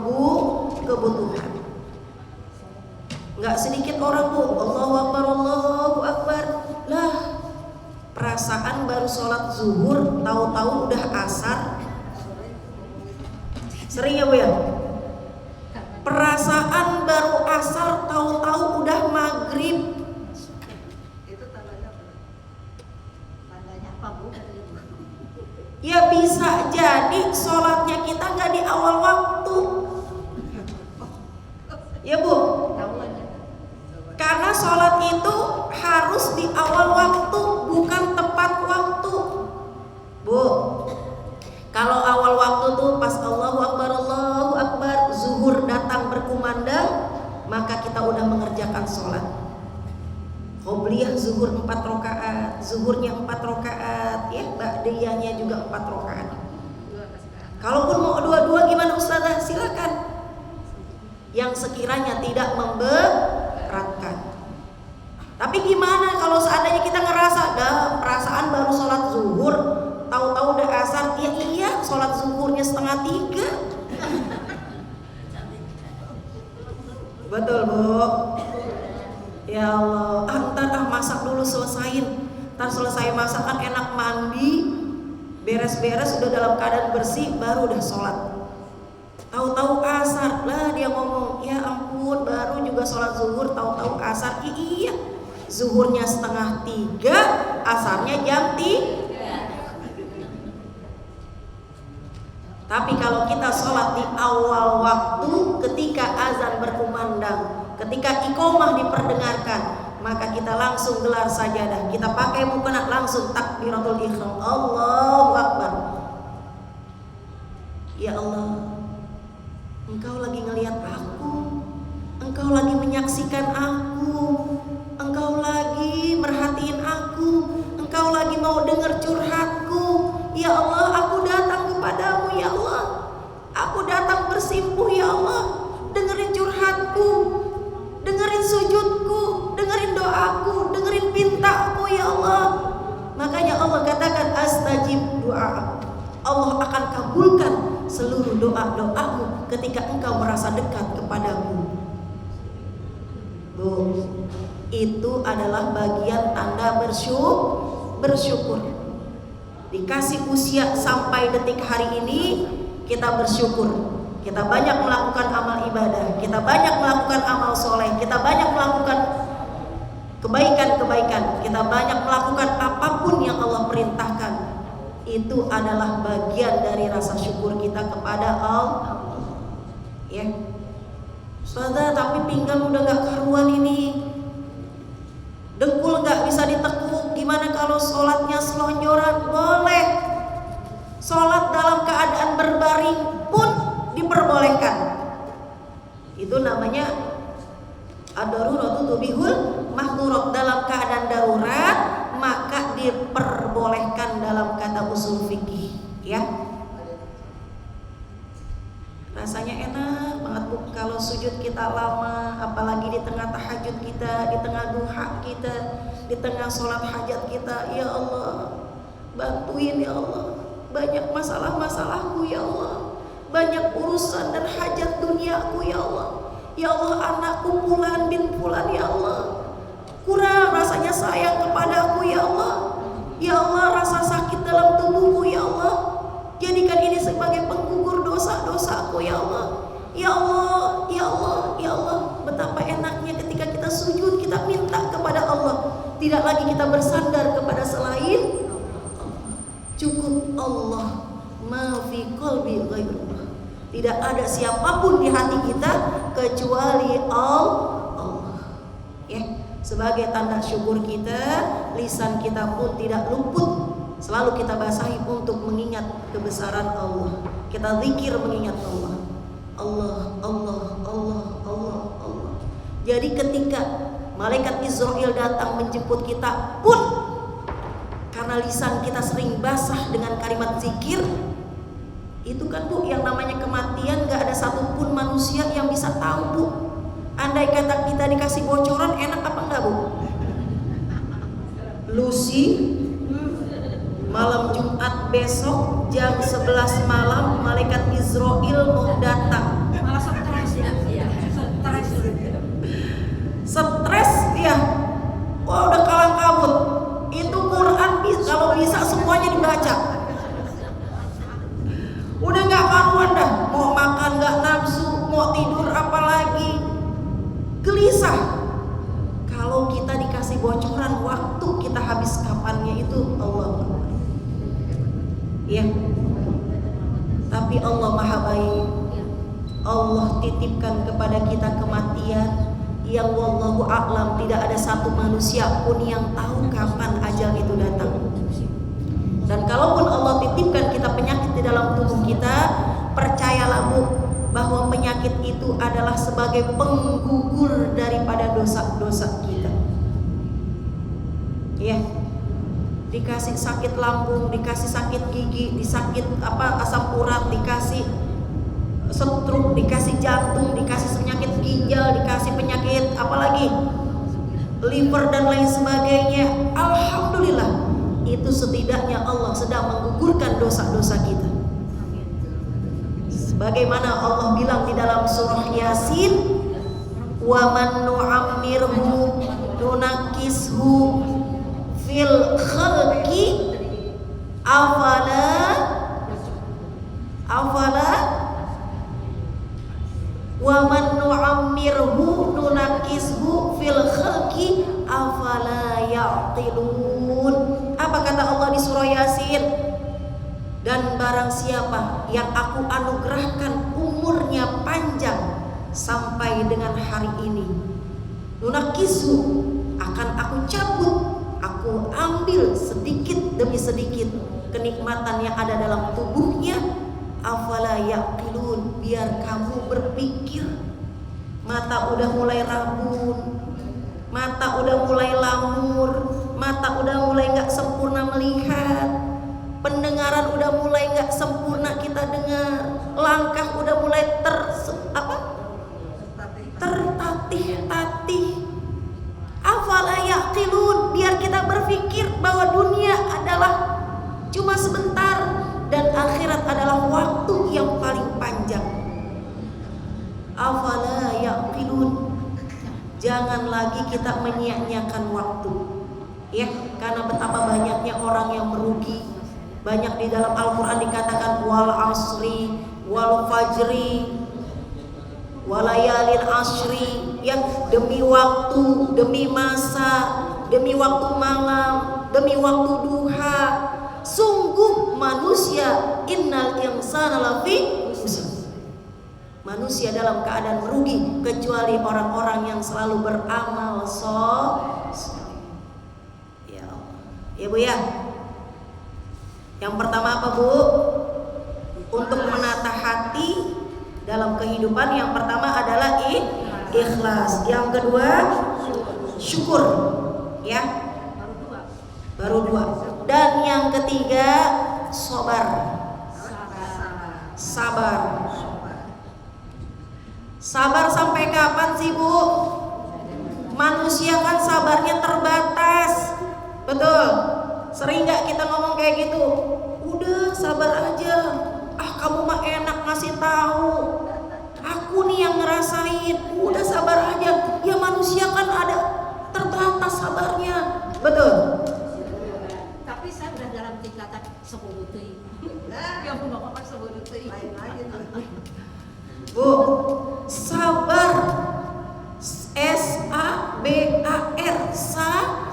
kebutuhan. Nggak sedikit orang Bu, Allahu Akbar, Allahu Akbar. Lah, perasaan baru sholat zuhur, tahu-tahu udah asar. Sering ya Bu ya? Perasaan baru asar, tahu-tahu udah maghrib. Itu tandanya apa? Tandanya apa Bu? Ya bisa jadi sholatnya kita nggak di awal waktu. Ya Bu, karena sholat itu harus di awal waktu, bukan tepat waktu. Bu, kalau awal waktu tuh pas Allahu Akbar, zuhur datang berkumandang, maka kita udah mengerjakan sholat. Qobliyah zuhur 4 rakaat, zuhurnya 4 rakaat, ya ba'diyahnya juga 4 rakaat. Kalaupun mau dua-dua gimana Ustazah? Silakan. Yang sekiranya tidak memberatkan. Tapi gimana kalau seandainya kita ngerasa perasaan baru sholat zuhur, tahu-tahu udah asar? Ya iya, sholat zuhurnya 2:30. Betul Bu. Ya Allah, ntar masak dulu selesain. Ntar selesai masak kan enak mandi, beres-beres udah dalam keadaan bersih, baru udah sholat. Tahu-tahu asar, lah dia ngomong, ya ampun baru juga sholat zuhur, tahu-tahu asar. Iya, zuhurnya 2:30, asarnya jam 3. Tapi kalau kita sholat di awal waktu, ketika azan berkumandang, ketika iqomah diperdengarkan, maka kita langsung gelar sajadah, kita pakai mukena, langsung takbiratul ihram, Allahu Akbar. Ya Allah, Engkau lagi ngelihat aku, Engkau lagi menyaksikan aku, Engkau lagi merhatiin aku, Engkau lagi mau dengar curhatku. Ya Allah, aku datang kepadamu ya Allah, aku datang bersimpuh ya Allah, dengerin curhatku, dengerin sujudku, dengerin doaku, dengerin pintaku ya Allah. Makanya Allah katakan astajib doa. Allah akan kabulkan seluruh doa-doamu ketika engkau merasa dekat kepadaku. Bu, itu adalah bagian tanda bersyukur. Dikasih usia sampai detik hari ini kita bersyukur. kita banyak melakukan amal ibadah, kita banyak melakukan amal soleh, kita banyak melakukan kebaikan-kebaikan, kita banyak melakukan apapun yang Allah perintahkan, itu adalah bagian dari rasa syukur kita kepada Allah. Ya, Ustazah, tapi pinggang udah gak karuan ini, dengkul gak bisa ditekuk, gimana kalau sholatnya selonjoran? Boleh. Sholat dalam keadaan berbaring pun diperbolehkan. Itu namanya ad-daruratu tubihul mahdurat. Dalam keadaan darurat maka diperbolehkan dalam kata usul fikih, ya. Rasanya enak banget Bu kalau sujud kita lama, apalagi di tengah tahajud kita, di tengah duha kita, di tengah sholat hajat kita. Ya Allah, bantuin ya Allah, banyak masalah-masalahku ya Allah, banyak urusan dan hajat duniaku ya Allah. Ya Allah, anakku fulan bin fulan ya Allah, kurang rasanya sayang kepadaku ya Allah. Ya Allah, rasa sakit dalam tubuhku ya Allah, jadikan ini sebagai penggugur dosa-dosaku ya Allah. Ya Allah, ya Allah, ya Allah. Betapa enaknya ketika kita sujud, kita minta kepada Allah, tidak lagi kita bersandar kepada selain Allah. Cukup Allah, ma fi qalbi ghairullah. Tidak ada siapapun di hati kita kecuali Allah. Ya, sebagai tanda syukur kita, lisan kita pun tidak luput, selalu kita basahi untuk mengingat kebesaran Allah. Kita zikir mengingat Allah. Allah, Allah, Allah, Allah, Allah. Jadi ketika malaikat Israel datang menjemput kita pun, karena lisan kita sering basah dengan kalimat zikir, itu kan Bu, yang namanya kematian gak ada satupun manusia yang bisa tahu Bu. Andai kata kita dikasih bocoran, enak apa enggak Bu? Lucy, malam Jumat besok jam 11 malam malaikat Israel mau datang. Malah stres ya. Stres ya. Wah, udah kalang kabut. Itu Quran kalau bisa semuanya dibaca. Udah gak karuan dah. Mau makan gak nafsu, mau tidur apalagi. Gelisah. Kalau kita dikasih bocoran waktu kita habis kapannya, itu Allah. Ya. Tapi Allah Maha Baik. Allah titipkan kepada kita kematian yang wallahu a'lam, tidak ada satu manusia pun yang tahu kapan ajal itu datang. Dan kalaupun Allah titipkan kita penyakit di dalam tubuh kita, percayalah Bu, bahwa penyakit itu adalah sebagai penggugur daripada dosa-dosa kita. Ya. Dikasih sakit lambung, dikasih sakit gigi, disakit asam urat, dikasih stroke, dikasih jantung, dikasih penyakit ginjal, dikasih penyakit apalagi liver dan lain sebagainya. Alhamdulillah, itu setidaknya Allah sedang menggugurkan dosa-dosa kita. Sebagaimana Allah bilang di dalam surah Yasin, wa man nu'ammirhu nunakishu fil khalqi afala wa man nu'ammirhu nunakishu fil khalqi afala ya'qilun. Apa kata Allah di surah Yasin? Dan barang siapa yang aku anugerahkan umurnya panjang sampai dengan hari ini, nunakisu, akan aku cabut, aku ambil sedikit demi sedikit kenikmatan yang ada dalam tubuhnya. Afala yaqilun, biar kamu berpikir. Mata udah mulai rabun, mata udah mulai lamur, mata udah mulai gak sempurna melihat, pendengaran udah mulai gak sempurna kita dengar, langkah udah mulai tertatih-tatih. Afala yaqilun, biar kita berpikir bahwa dunia adalah cuma sebentar dan akhirat adalah waktu yang paling panjang. Afala yaqilun, jangan lagi kita menyia-nyiakan waktu, ya, karena betapa banyaknya orang yang merugi. Banyak di dalam Al-Quran dikatakan wal asri wal fajri walayalin asri, ya, demi waktu, demi masa, demi waktu malam, demi waktu duha. Sungguh manusia, innal insana lafi khusr. Manusia dalam keadaan merugi kecuali orang-orang yang selalu beramal soleh. Ya Allah. Ya Bu ya. Yang pertama apa Bu? Untuk menata hati dalam kehidupan, yang pertama adalah ikhlas. Yang kedua syukur, ya. Baru dua. Dan yang ketiga sabar. Sabar sampai kapan sih Bu? Manusia kan sabarnya terbatas. Betul. Sering gak kita ngomong kayak gitu? Udah sabar aja. Ah kamu mah enak ngasih tahu. Aku nih yang ngerasain. Udah sabar aja. Ya manusia kan ada terbatas sabarnya. Betul. Tapi saya udah dalam tingkatan 10 detik. Ya Bu, Bapak 10 detik. Lain lagi tuh. Bu, sabar, S-A-B-A-R,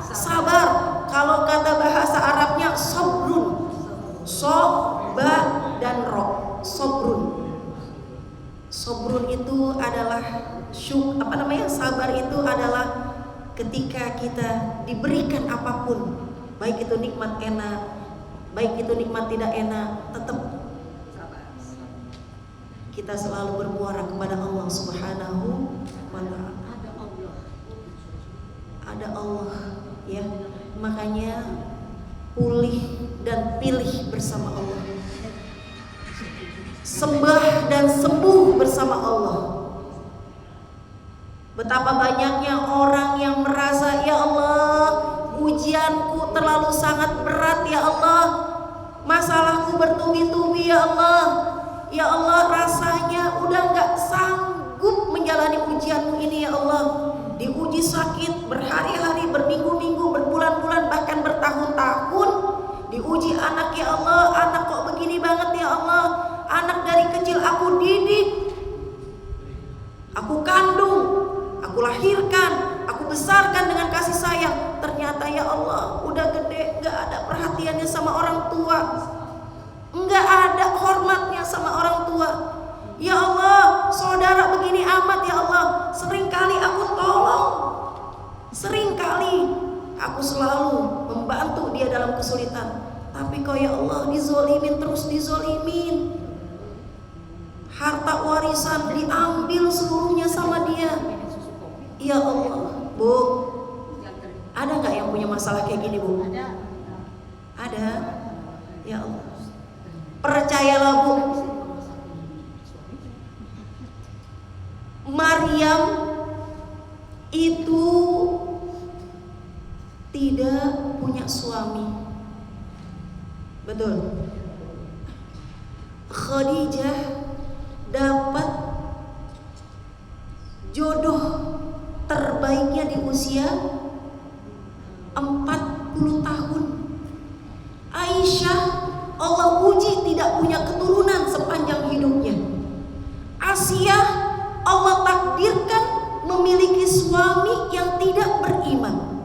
sabar. Kalau kata bahasa Arabnya sobrun, soba dan ro, sobrun. Sobrun itu adalah sabar itu adalah ketika kita diberikan apapun, baik itu nikmat enak, baik itu nikmat tidak enak, tetap kita selalu bermuara kepada Allah Subhanahu wa ta'ala. Ada Allah, ya. Makanya pulih dan pilih bersama Allah. Sembah dan sembuh bersama Allah. Betapa banyaknya orang yang merasa, ya Allah, ujianku terlalu sangat berat, ya Allah. Masalahku bertubi-tubi, ya Allah. Ya Allah, rasanya udah gak sanggup menjalani ujianmu ini, ya Allah. Diuji sakit berhari-hari, berminggu-minggu, berbulan-bulan, bahkan bertahun-tahun. Diuji anak, ya Allah. Anak kok begini banget, ya Allah. Anak dari kecil aku didik, aku kandung, aku lahirkan, aku besarkan dengan kasih sayang. Ternyata ya Allah, udah gede gak ada perhatiannya sama orang tua, nggak ada hormatnya sama orang tua. Ya Allah, saudara begini amat, ya Allah. Seringkali aku tolong, seringkali aku selalu membantu dia dalam kesulitan. Tapi kok ya Allah dizolimin, terus dizolimin. Harta warisan diambil seluruhnya sama dia. Ya Allah, Bu, ada nggak yang punya masalah kayak gini, Bu? Ada. Ya Allah, percayalah Bu, Maryam itu tidak punya suami. Betul. Khadijah dapat jodoh terbaiknya di usia 40 tahun. Aisyah Allah uji tidak punya keturunan sepanjang hidupnya. Asia Allah takdirkan memiliki suami yang tidak beriman.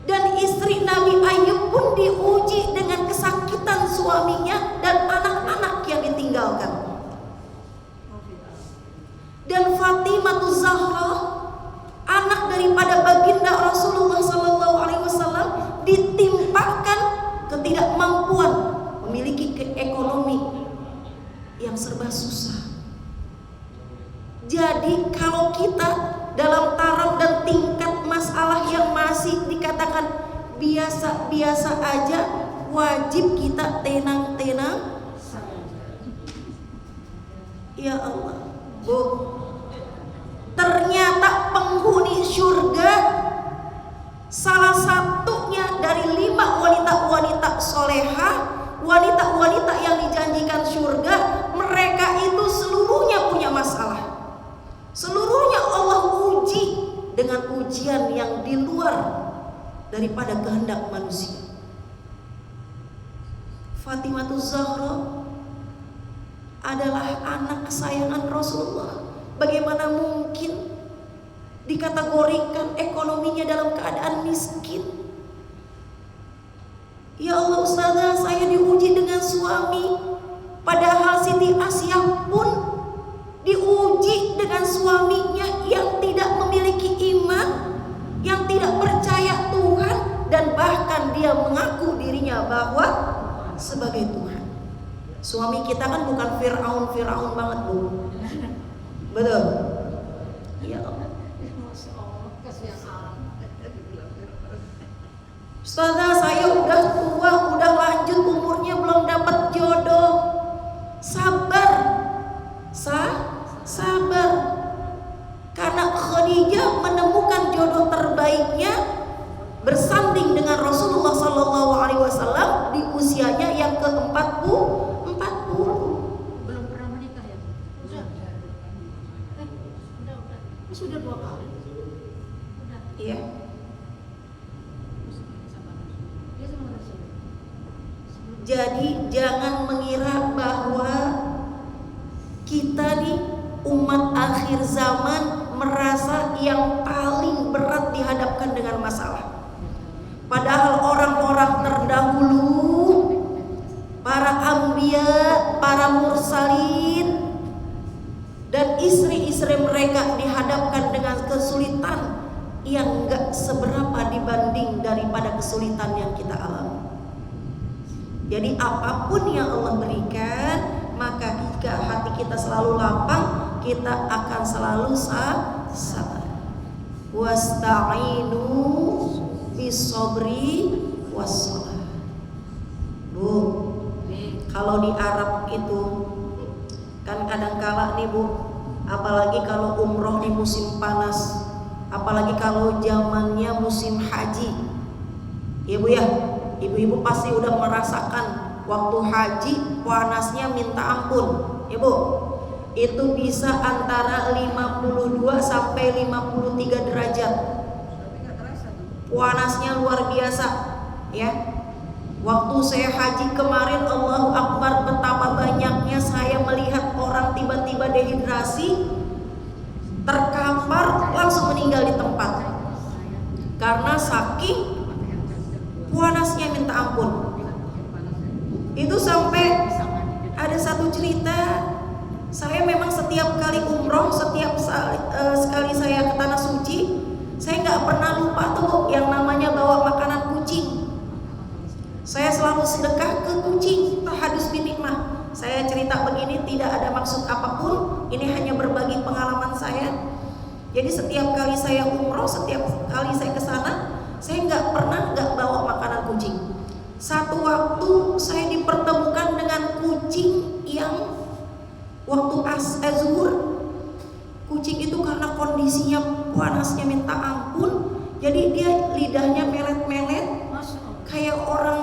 Dan istri Nabi Ayub pun diuji dengan kesakitan suaminya dan anak-anak yang ditinggalkan. Dan Fatimah Zahra, anak daripada baginda Rasulullah SAW, ditimpakan ketidakmampuan memiliki ekonomi yang serba susah. Jadi kalau kita dalam taraf dan tingkat masalah yang masih dikatakan biasa-biasa aja, wajib kita tenang-tenang. Ya Allah, Bu, ternyata penghuni surga, salah satunya dari 5 wanita-wanita soleha, wanita-wanita yang dijanjikan surga, mereka itu seluruhnya punya masalah. Seluruhnya Allah uji dengan ujian yang di luar daripada kehendak manusia. Fatimah Fatimah Zahra adalah anak kesayangan Rasulullah. Bagaimana mungkin dikategorikan ekonominya dalam keadaan miskin? Ya Allah Ustazah, saya diuji dengan suami. Padahal Siti Asyah pun diuji dengan suaminya yang tidak memiliki iman, yang tidak percaya Tuhan, dan bahkan dia mengaku dirinya bahwa sebagai Tuhan. Suami kita kan bukan Fir'aun banget, Bu. Betul? Ya Allah. Ustazah, saya udah tua, udah lanjut umurnya, belum dapat jodoh. Sabar. Sabar. Karena Khadijah menemukan jodoh terbaiknya bersanding dengan Rasulullah SAW di usianya yang ke-40. Belum pernah menikah ya? Sudah 2 kali. Udah. Iya. Jadi jangan mengira bahwa kita nih umat akhir zaman merasa yang paling berat dihadapkan dengan masalah. Padahal orang-orang terdahulu, para anbiya, para mursalin, dan istri-istri mereka dihadapkan dengan kesulitan yang gak seberapa dibanding daripada kesulitan yang kita alami. Jadi apapun yang Allah berikan, maka jika hati kita selalu lapang, kita akan selalu sabar. Wasta'inu bis-sabri was-shalah. Bu, kalau di Arab itu kan kadang-kala nih Bu, apalagi kalau umroh di musim panas, apalagi kalau zamannya musim haji. Ya Bu ya, ibu-ibu pasti udah merasakan waktu haji panasnya minta ampun. Ya Bu, itu bisa antara 52 sampai 53 derajat. Panasnya luar biasa, ya. Waktu saya haji kemarin, Allahu Akbar, betapa banyaknya saya melihat orang tiba-tiba dehidrasi, terkapar, langsung meninggal di tempat karena saking panasnya minta ampun. Itu sampai ada satu cerita, saya memang setiap kali umroh, setiap sekali saya ke tanah suci, saya nggak pernah lupa tuh yang namanya bawa makanan kucing. Saya selalu sedekah ke kucing, tahadus binikmah. Saya cerita begini tidak ada maksud apapun, ini hanya berbagi pengalaman saya. Jadi setiap kali saya umroh, setiap kali saya ke sana, saya nggak pernah nggak bawa makanan kucing. Satu waktu saya dipertemukan dengan kucing yang waktu zuhur, kucing itu karena kondisinya panasnya minta ampun, jadi dia lidahnya melet-melet kayak orang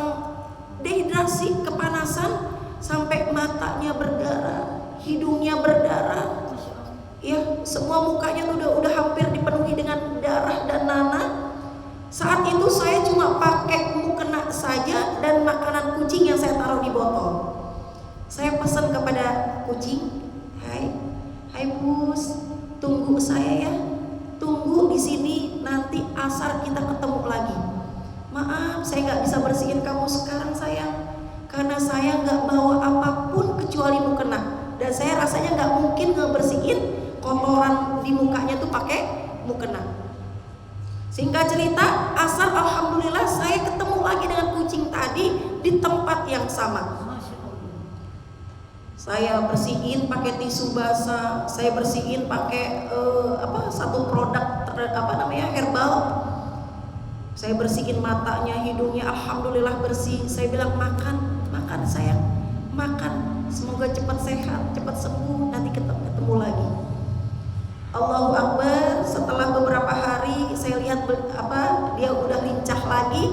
dehidrasi, kepanasan, sampai matanya berdarah, hidungnya berdarah, ya semua mukanya tuh udah hampir dipenuhi dengan darah dan nanah. Saat itu saya cuma pakai mukena saja dan makanan kucing yang saya taruh di botol. Saya pesan kepada kucing, hai Pus, tunggu saya ya, tunggu di sini, nanti asar kita ketemu lagi. Maaf, saya nggak bisa bersihin kamu sekarang sayang, karena saya nggak bawa apapun kecuali mukena, dan saya rasanya nggak mungkin ngebersihin kotoran di mukanya tuh pakai mukena. Singkat cerita, asar alhamdulillah saya ketemu lagi dengan kucing tadi di tempat yang sama. Saya bersihin pakai tisu basah, saya bersihin pakai satu produk herbal. Saya bersihin matanya, hidungnya, alhamdulillah bersih. Saya bilang makan sayang, makan. Semoga cepat sehat, cepat sembuh, nanti ketemu lagi. Allahu Akbar. Setelah beberapa hari saya lihat dia udah lincah lagi.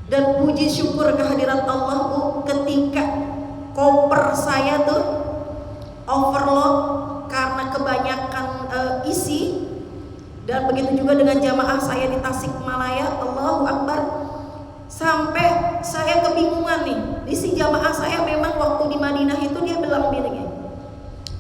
Dan puji syukur kehadirat Allah Bu, ketika koper saya tuh overload karena kebanyakan isi, dan begitu juga dengan jamaah saya di Tasikmalaya, Allahu Akbar, sampai saya kebingungan nih. Di si jamaah saya memang waktu di Madinah itu dia bilang gini,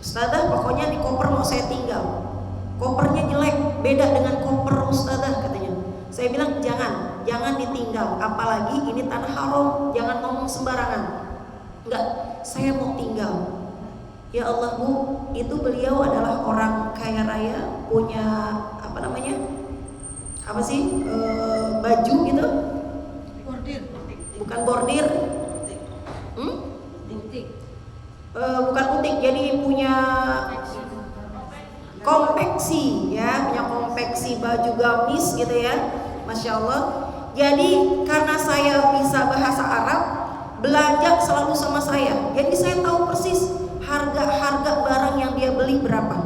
Ustazah pokoknya di koper mau saya tinggal. Kopernya jelek, beda dengan koper Ustazah katanya. Saya bilang jangan ditinggal, apalagi ini tanah haram, jangan ngomong sembarangan. Enggak, saya mau tinggal. Ya Allah Bu, itu beliau adalah orang kaya raya, punya baju gitu, bukan bordir, bukan butik, jadi punya konveksi ya, punya konveksi baju gamis gitu ya, Masya Allah. Jadi karena saya bisa bahasa Arab, belanja selalu sama saya, jadi saya tahu persis harga barang yang dia beli berapa.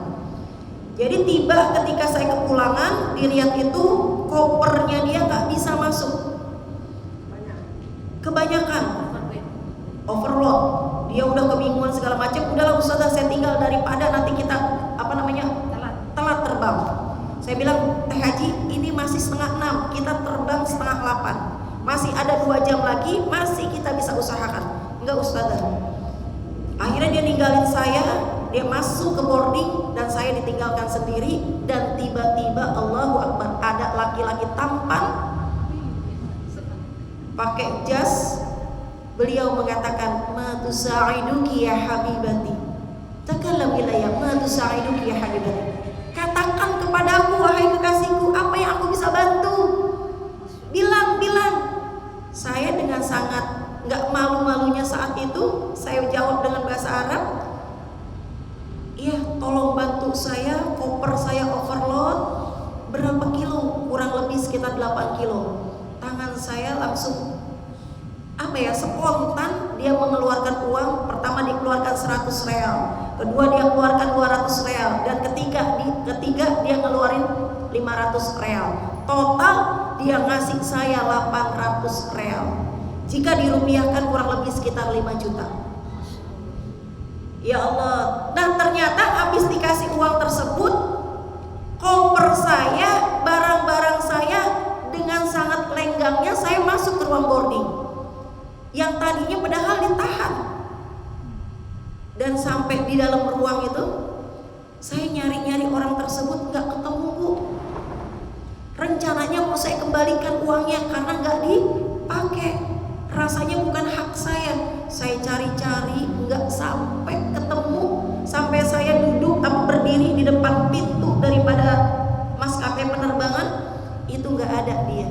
Jadi tiba ketika saya kepulangan di Riyadh itu, kopernya dia nggak bisa masuk, kebanyakan overload. Dia udah kebingungan segala macam. Udahlah Ustazah, saya tinggal daripada nanti kita telat terbang. Saya bilang, Teh Haji, ini masih 5:30, kita terbang 7:30, masih ada 2 jam lagi, masih kita bisa usahakan. Enggak Ustazah. Akhirnya dia ninggalin saya, dia masuk ke boarding dan saya ditinggalkan sendiri. Dan tiba-tiba Allahu Akbar, ada laki-laki tampan pakai jas. Beliau mengatakan, ma tusa'iduki ya habibati, takallam ilayya, ma tusa'iduki ya habibati, katakan kepadaku wahai kekasihku, apa yang aku bisa bantu, bilang. Saya dengan sangat nggak malu-malunya saat itu, saya jawab dengan bahasa Arab, iya tolong bantu saya, koper saya overload. Berapa kilo? Kurang lebih sekitar 8 kilo. Tangan saya langsung spontan dia mengeluarkan uang. Pertama dikeluarkan 100 real, kedua dia keluarkan 200 real, dan ketiga dia ngeluarin 500 real. Total dia ngasih saya 800 real. Jika dirupiahkan kurang lebih sekitar 5 juta. Ya Allah. Nah ternyata habis dikasih uang tersebut, koper saya, barang-barang saya, dengan sangat lenggangnya saya masuk ke ruang boarding yang tadinya padahal ditahan. Dan sampai di dalam ruang itu, saya nyari-nyari orang tersebut, nggak ketemu Bu. Rencananya mau saya kembalikan uangnya karena nggak dipakai. Rasanya bukan hak saya. Saya cari-cari nggak sampai ketemu, sampai saya berdiri di depan pintu daripada maskapai penerbangan itu nggak ada dia.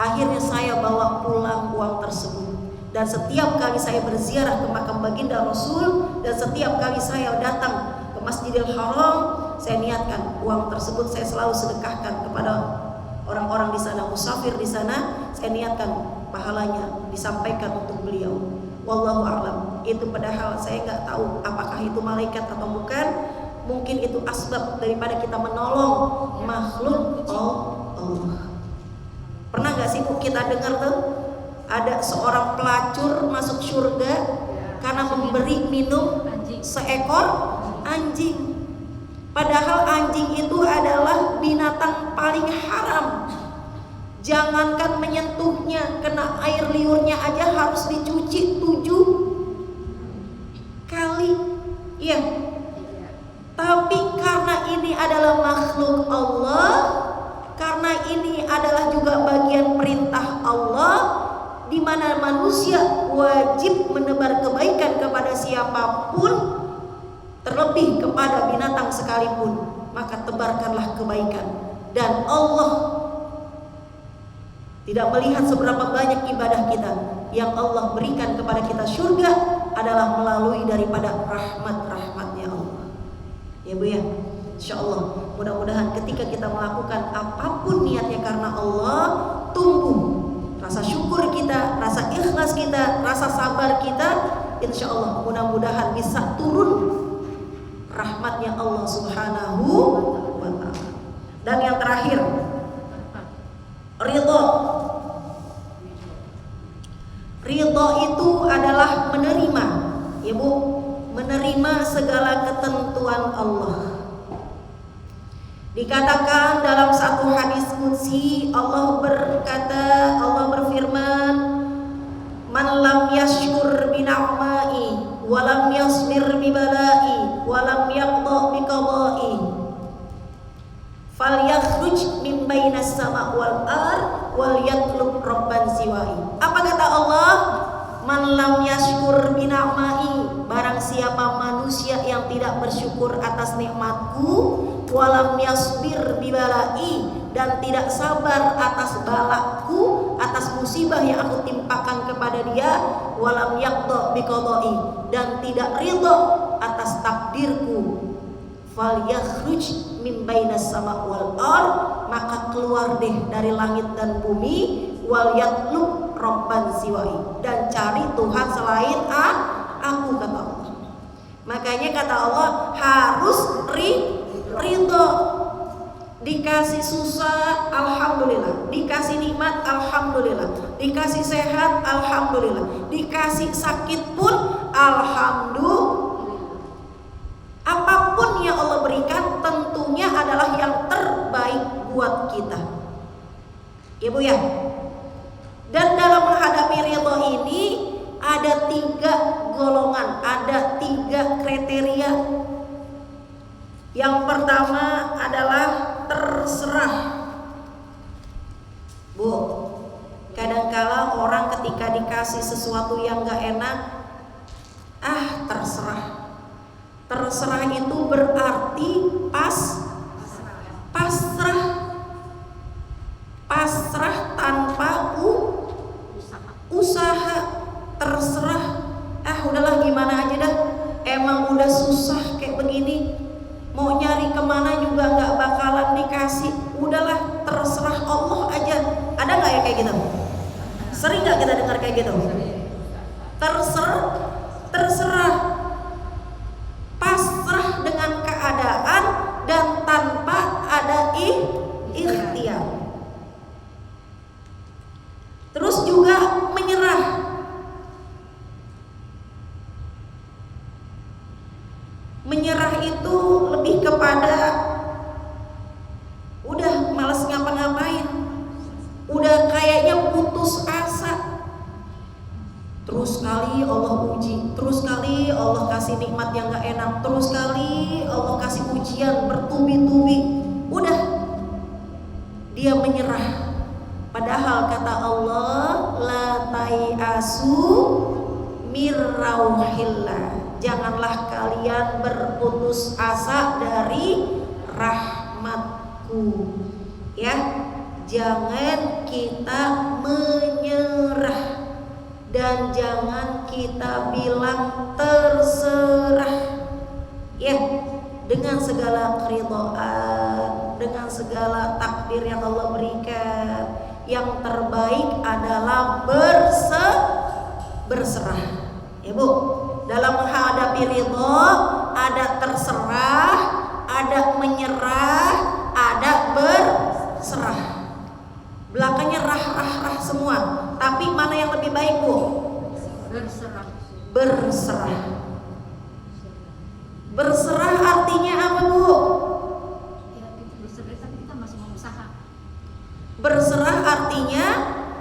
Akhirnya saya bawa pulang uang tersebut. Dan setiap kali saya berziarah ke makam baginda Rasul, dan setiap kali saya datang ke Masjidil Haram, saya niatkan uang tersebut saya selalu sedekahkan kepada orang-orang di sana, musafir di sana. Saya niatkan pahalanya disampaikan untuk beliau. Wallahu a'lam. Itu padahal saya nggak tahu apakah itu malaikat atau bukan. Mungkin itu asbab daripada kita menolong makhluk Allah. Pernah nggak sih Bu kita dengar tuh ada seorang pelacur masuk surga karena memberi minum seekor anjing. Padahal anjing itu adalah binatang paling haram. Jangankan menyentuhnya, kena air liurnya aja harus dicuci 7 kali. Iya. Tapi karena ini adalah makhluk Allah, karena ini adalah juga bagian perintah Allah, di mana manusia wajib menebar kebaikan kepada siapapun, terlebih kepada binatang sekalipun, maka tebarkanlah kebaikan. Dan Allah tidak melihat seberapa banyak ibadah kita, yang Allah berikan kepada kita surga adalah melalui daripada rahmat-rahmatnya Allah. Ya Bu ya, insyaallah mudah-mudahan ketika kita melakukan apapun niatnya karena Allah, tumbuh rasa syukur kita, rasa ikhlas kita, rasa sabar kita. Insyaallah mudah-mudahan bisa turun rahmatnya Allah Subhanahu wa ta'ala. Dan yang terakhir, ridha. Ridha itu adalah menerima, ya Bu, menerima segala ketentuan Allah. Di Dikatakan dalam satu hadis qudsi, Allah berfirman, "Man lam yashkur bi ni'mai wa lam yasbir bi balai wa lam yaqda bi qada'i falyakhruj min bainas sama wal ard wal yatlub rabban siwai." Apa kata Allah? Man lam yashkur bi ni'mai, barang siapa manusia yang tidak bersyukur atas nikmatku, walam yasbir bibalai, dan tidak sabar atas balakku, atas musibah yang aku timpakan kepada dia, walam yaqda biqadai, dan tidak ridha atas takdirku, falyakhruj min bainas sama wal ard, maka keluar deh dari langit dan bumi, wal yatlub rabban siwai, dan cari Tuhan selain aku, kata Allah. Makanya kata Allah harus ridho. Dikasih susah, alhamdulillah. Dikasih nikmat, alhamdulillah. Dikasih sehat, alhamdulillah. Dikasih sakit pun, alhamdulillah. Apapun yang Allah berikan tentunya adalah yang terbaik buat kita, ya Bu ya. Dan dalam menghadapi ridho ini ada 3 golongan, ada 3 kriteria. Yang pertama adalah terserah. Bu, kadangkala orang ketika dikasih sesuatu yang gak enak, terserah. Terserah itu berarti pasrah tanpa usaha. Terserah, udahlah gimana aja dah, emang udah susah kayak begini, mau nyari kemana juga gak bakalan dikasih, udahlah terserah Allah aja. Ada gak ya kayak gitu? Sering gak kita dengar kayak gitu? Terserah, pasrah dengan keadaan dan tanpa ada ikhtiar. Terus juga menyerah. Menyerah itu lebih kepada udah malas ngapa-ngapain, udah kayaknya putus asa. Terus kali Allah uji, terus kali Allah kasih nikmat yang gak enak, terus kali Allah kasih ujian bertubi-tubi, udah dia menyerah. Padahal kata Allah, la tai'asu mir rauhillah, janganlah kalian berputus asa dari rahmatku, ya. Jangan kita menyerah dan jangan kita bilang terserah, ya. Dengan segala keridhaan, dengan segala takdir yang Allah berikan, yang terbaik adalah berserah, ya Bu. Dalam menghadapi ridho ada terserah, ada menyerah, ada berserah. Belakangnya rah semua. Tapi mana yang lebih baik Bu? Berserah. Berserah artinya apa Bu? Berserah tapi kita masih mau usaha. Berserah artinya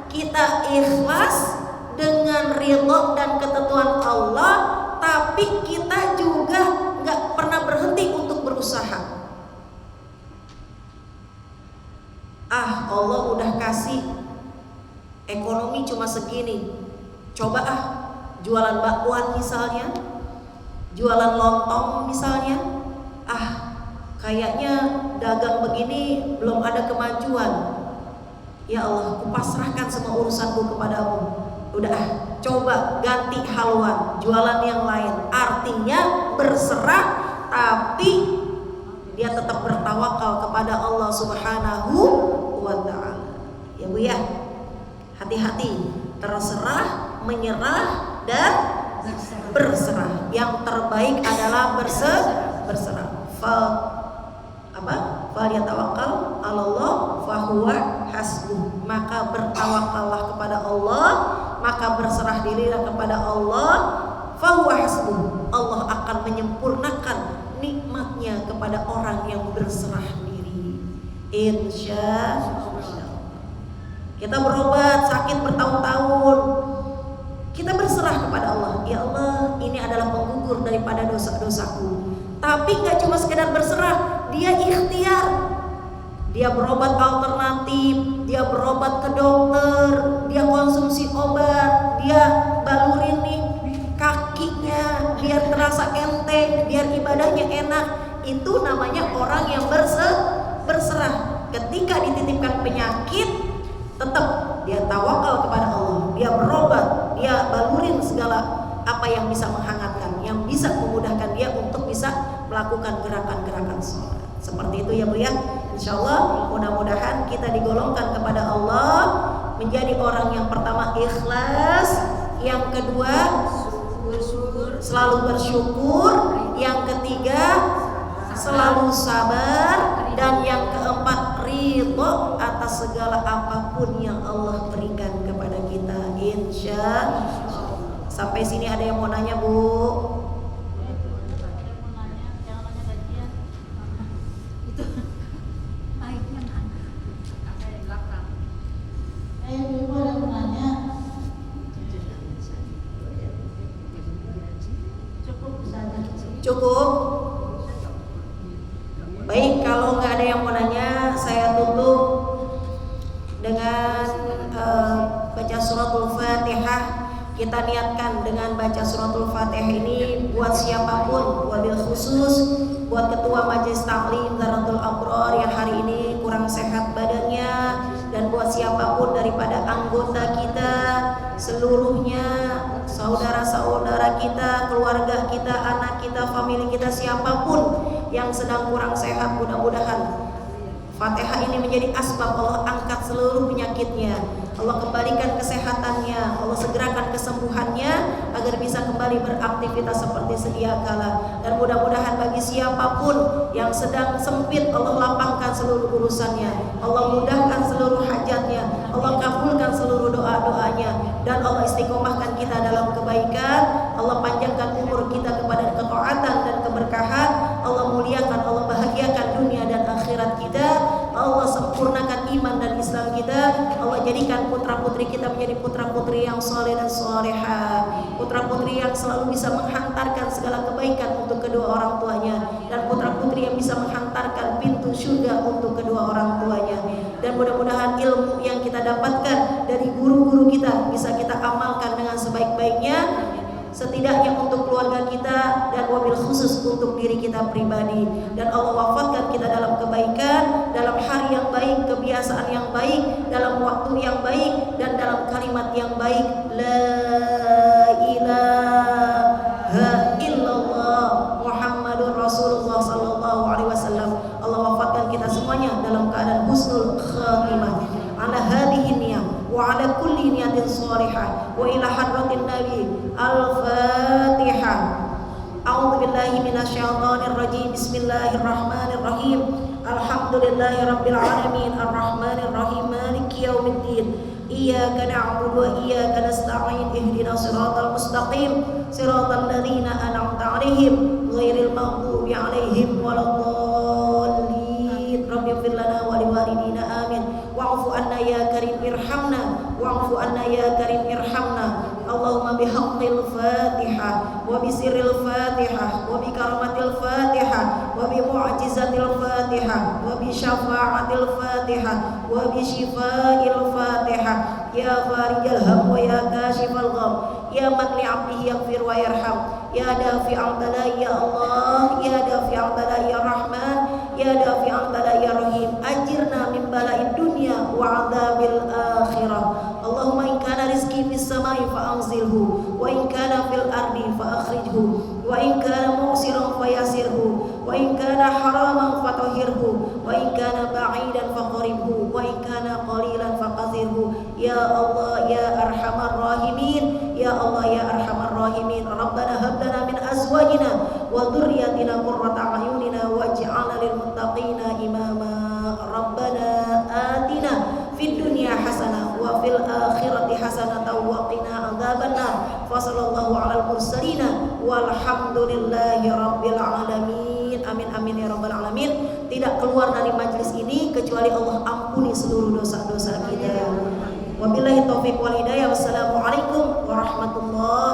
kita ikhlas dengan ridho dan ketentuan Allah, tapi kita juga gak pernah berhenti untuk berusaha. Allah udah kasih ekonomi cuma segini, coba jualan bakwan misalnya, jualan lontong misalnya, kayaknya dagang begini belum ada kemajuan. Ya Allah, kupasrahkan semua urusanku kepadamu. Udah coba ganti haluan, jualan yang lain. Artinya berserah, tapi dia tetap bertawakal kepada Allah Subhanahu wa ta'ala. Ya Bu ya, hati-hati, terserah, menyerah, dan berserah. Yang terbaik adalah berserah. Falyatawakkal 'alallah fahuwa hasbuh. Maka bertawakallah kepada Allah, maka berserah dirilah kepada Allah, fahuwa hasbuh. Allah akan menyempurnakan nikmatnya kepada orang yang berserah diri. Insya Allah. Kita berobat sakit bertahun-tahun, kita berserah kepada Allah. Ya Allah, ini adalah penggugur daripada dosa-dosaku. Tapi gak cuma sekedar berserah, dia ikhtiar. Dia berobat alternatif, dia berobat ke dokter, dia konsumsi obat, dia balurin nih kakinya biar terasa enteng, biar ibadahnya enak. Itu namanya orang yang berserah. Ketika dititipkan penyakit, tetap dia tawakal kepada Allah, dia berobat, dia balurin segala apa yang bisa menghangatkan, yang bisa memudahkan dia untuk bisa melakukan gerakan-gerakan sholat. Seperti itu ya Bu ya. Insya Allah mudah-mudahan kita digolongkan kepada Allah menjadi orang yang pertama ikhlas, yang kedua selalu bersyukur, yang ketiga selalu sabar, dan yang keempat ridho atas segala apapun yang Allah berikan kepada kita. Insya Allah. Sampai sini ada yang mau nanya Bu? Cukup? Baik, kalau nggak ada yang mau nanya, saya tutup dengan baca suratul Fatihah. Kita niatkan dengan baca suratul Fatihah ini buat siapapun, wabil khusus buat ketua majelis taklim Daratul Abrar yang hari ini kurang sehat badannya, dan buat siapapun daripada anggota kita seluruhnya, saudara-saudara kita, keluarga kita, anak kita, famili kita, siapapun yang sedang kurang sehat, mudah-mudahan Fatihah ini menjadi asbab Allah angkat seluruh penyakitnya, Allah kembalikan kesehatannya, Allah segerakan kesembuhannya agar bisa kembali beraktivitas seperti sedia kala. Dan mudah-mudahan bagi siapapun yang sedang sempit, Allah lapangkan seluruh urusannya, Allah mudahkan seluruh hajatnya, Allah kabulkan seluruh doa-doanya, dan Allah istiqomahkan kita dalam kebaikan. Allah panjangkan umur kita kepada ketaatan dan keberkahan. Allah muliakan, Allah bahagiakan dunia dan akhirat kita. Allah sempurnakan iman dan Islam kita. Allah jadikan putra-putri kita menjadi putra-putri yang saleh dan salehah, putra-putri yang selalu bisa menghantarkan segala kebaikan untuk kedua orang tuanya, dan putra-putri yang bisa menghantarkan pintu surga untuk kedua orang tuanya. Dan mudah-mudahan ilmu yang kita dapatkan dari guru-guru kita bisa kita amalkan dengan sebaik-baiknya, setidaknya untuk keluarga kita dan wabil khusus untuk diri kita pribadi. Dan Allah wafatkan kita dalam kebaikan, dalam hari yang baik, kebiasaan yang baik, dalam waktu yang baik, dan dalam kalimat yang baik. La ilaha illallah Muhammadur Rasulullah sallallahu alaihi wasallam. Allah wafatkan kita semuanya dalam keadaan husnul khatimah. Ala hadhihi niyah wa ala kulli niyatin salihah wa ila hadratin nabi. Al-Fatihah. A'udzu billahi minasyaitonir rajim. Bismillahirrahmanirrahim. Alhamdulillahirabbil alamin arrahmanir rahim maliki yaumiddin. Iyyaka na'budu wa iyyaka nasta'in. Ihdinas siratal mustaqim. Siratal ladzina an'amta 'alaihim ghairil maghdubi 'alaihim waladdallin. Rabbighfir lana wa liwalidina amin. Wa'fu anna ya karim irhamna. Wa'fu anna ya karim irhamna. Allahumma bihaqqil Fatihah wa bisirril Fatihah wa bikaramatil Fatihah wa bimu'jizatil Fatihah wa bisyafa'atil Fatihah wa bisyifaa'il Fatihah. Ya farijal ham wa ya kashifal gham, ya man li'abdihi yaghfir wa yarham, ya dafi'al bala ya Allah, ya dafi'al bala ya Rahman, ya dafi'al bala ya Rahim. Ajirna min bala'id dunya wa 'adzabil akhirah. Allahumma in kana rizqi fis samai fa anzilhu wa in kana fil ardi fa akhrijhu wa in kana mu'siran fa yasirhu wa in kana haraman fa tahhirhu wa in kana ba'idan fa qaribhu wa in kana qalilan fa qasirhu. Ya Allah ya arhamar rahimin, ya Allah ya arhamar rahimin. Rabbana hab lana min azwajina wa dhurriyyatina qurrata a'yunina waj'alna lil muttaqina imama. Rabbana atina fid dunya hasanah wa fil akhirati hasanah wa qina adzabannar. Wa sallallahu alal mursalin walhamdulillahi rabbil alamin. muslimin, amin amin ya rabbal alamin. Tidak keluar dari majelis ini kecuali Allah ampuni seluruh dosa-dosa kita. Wabillahi taufiq wal hidayah. Wassalamualaikum warahmatullahi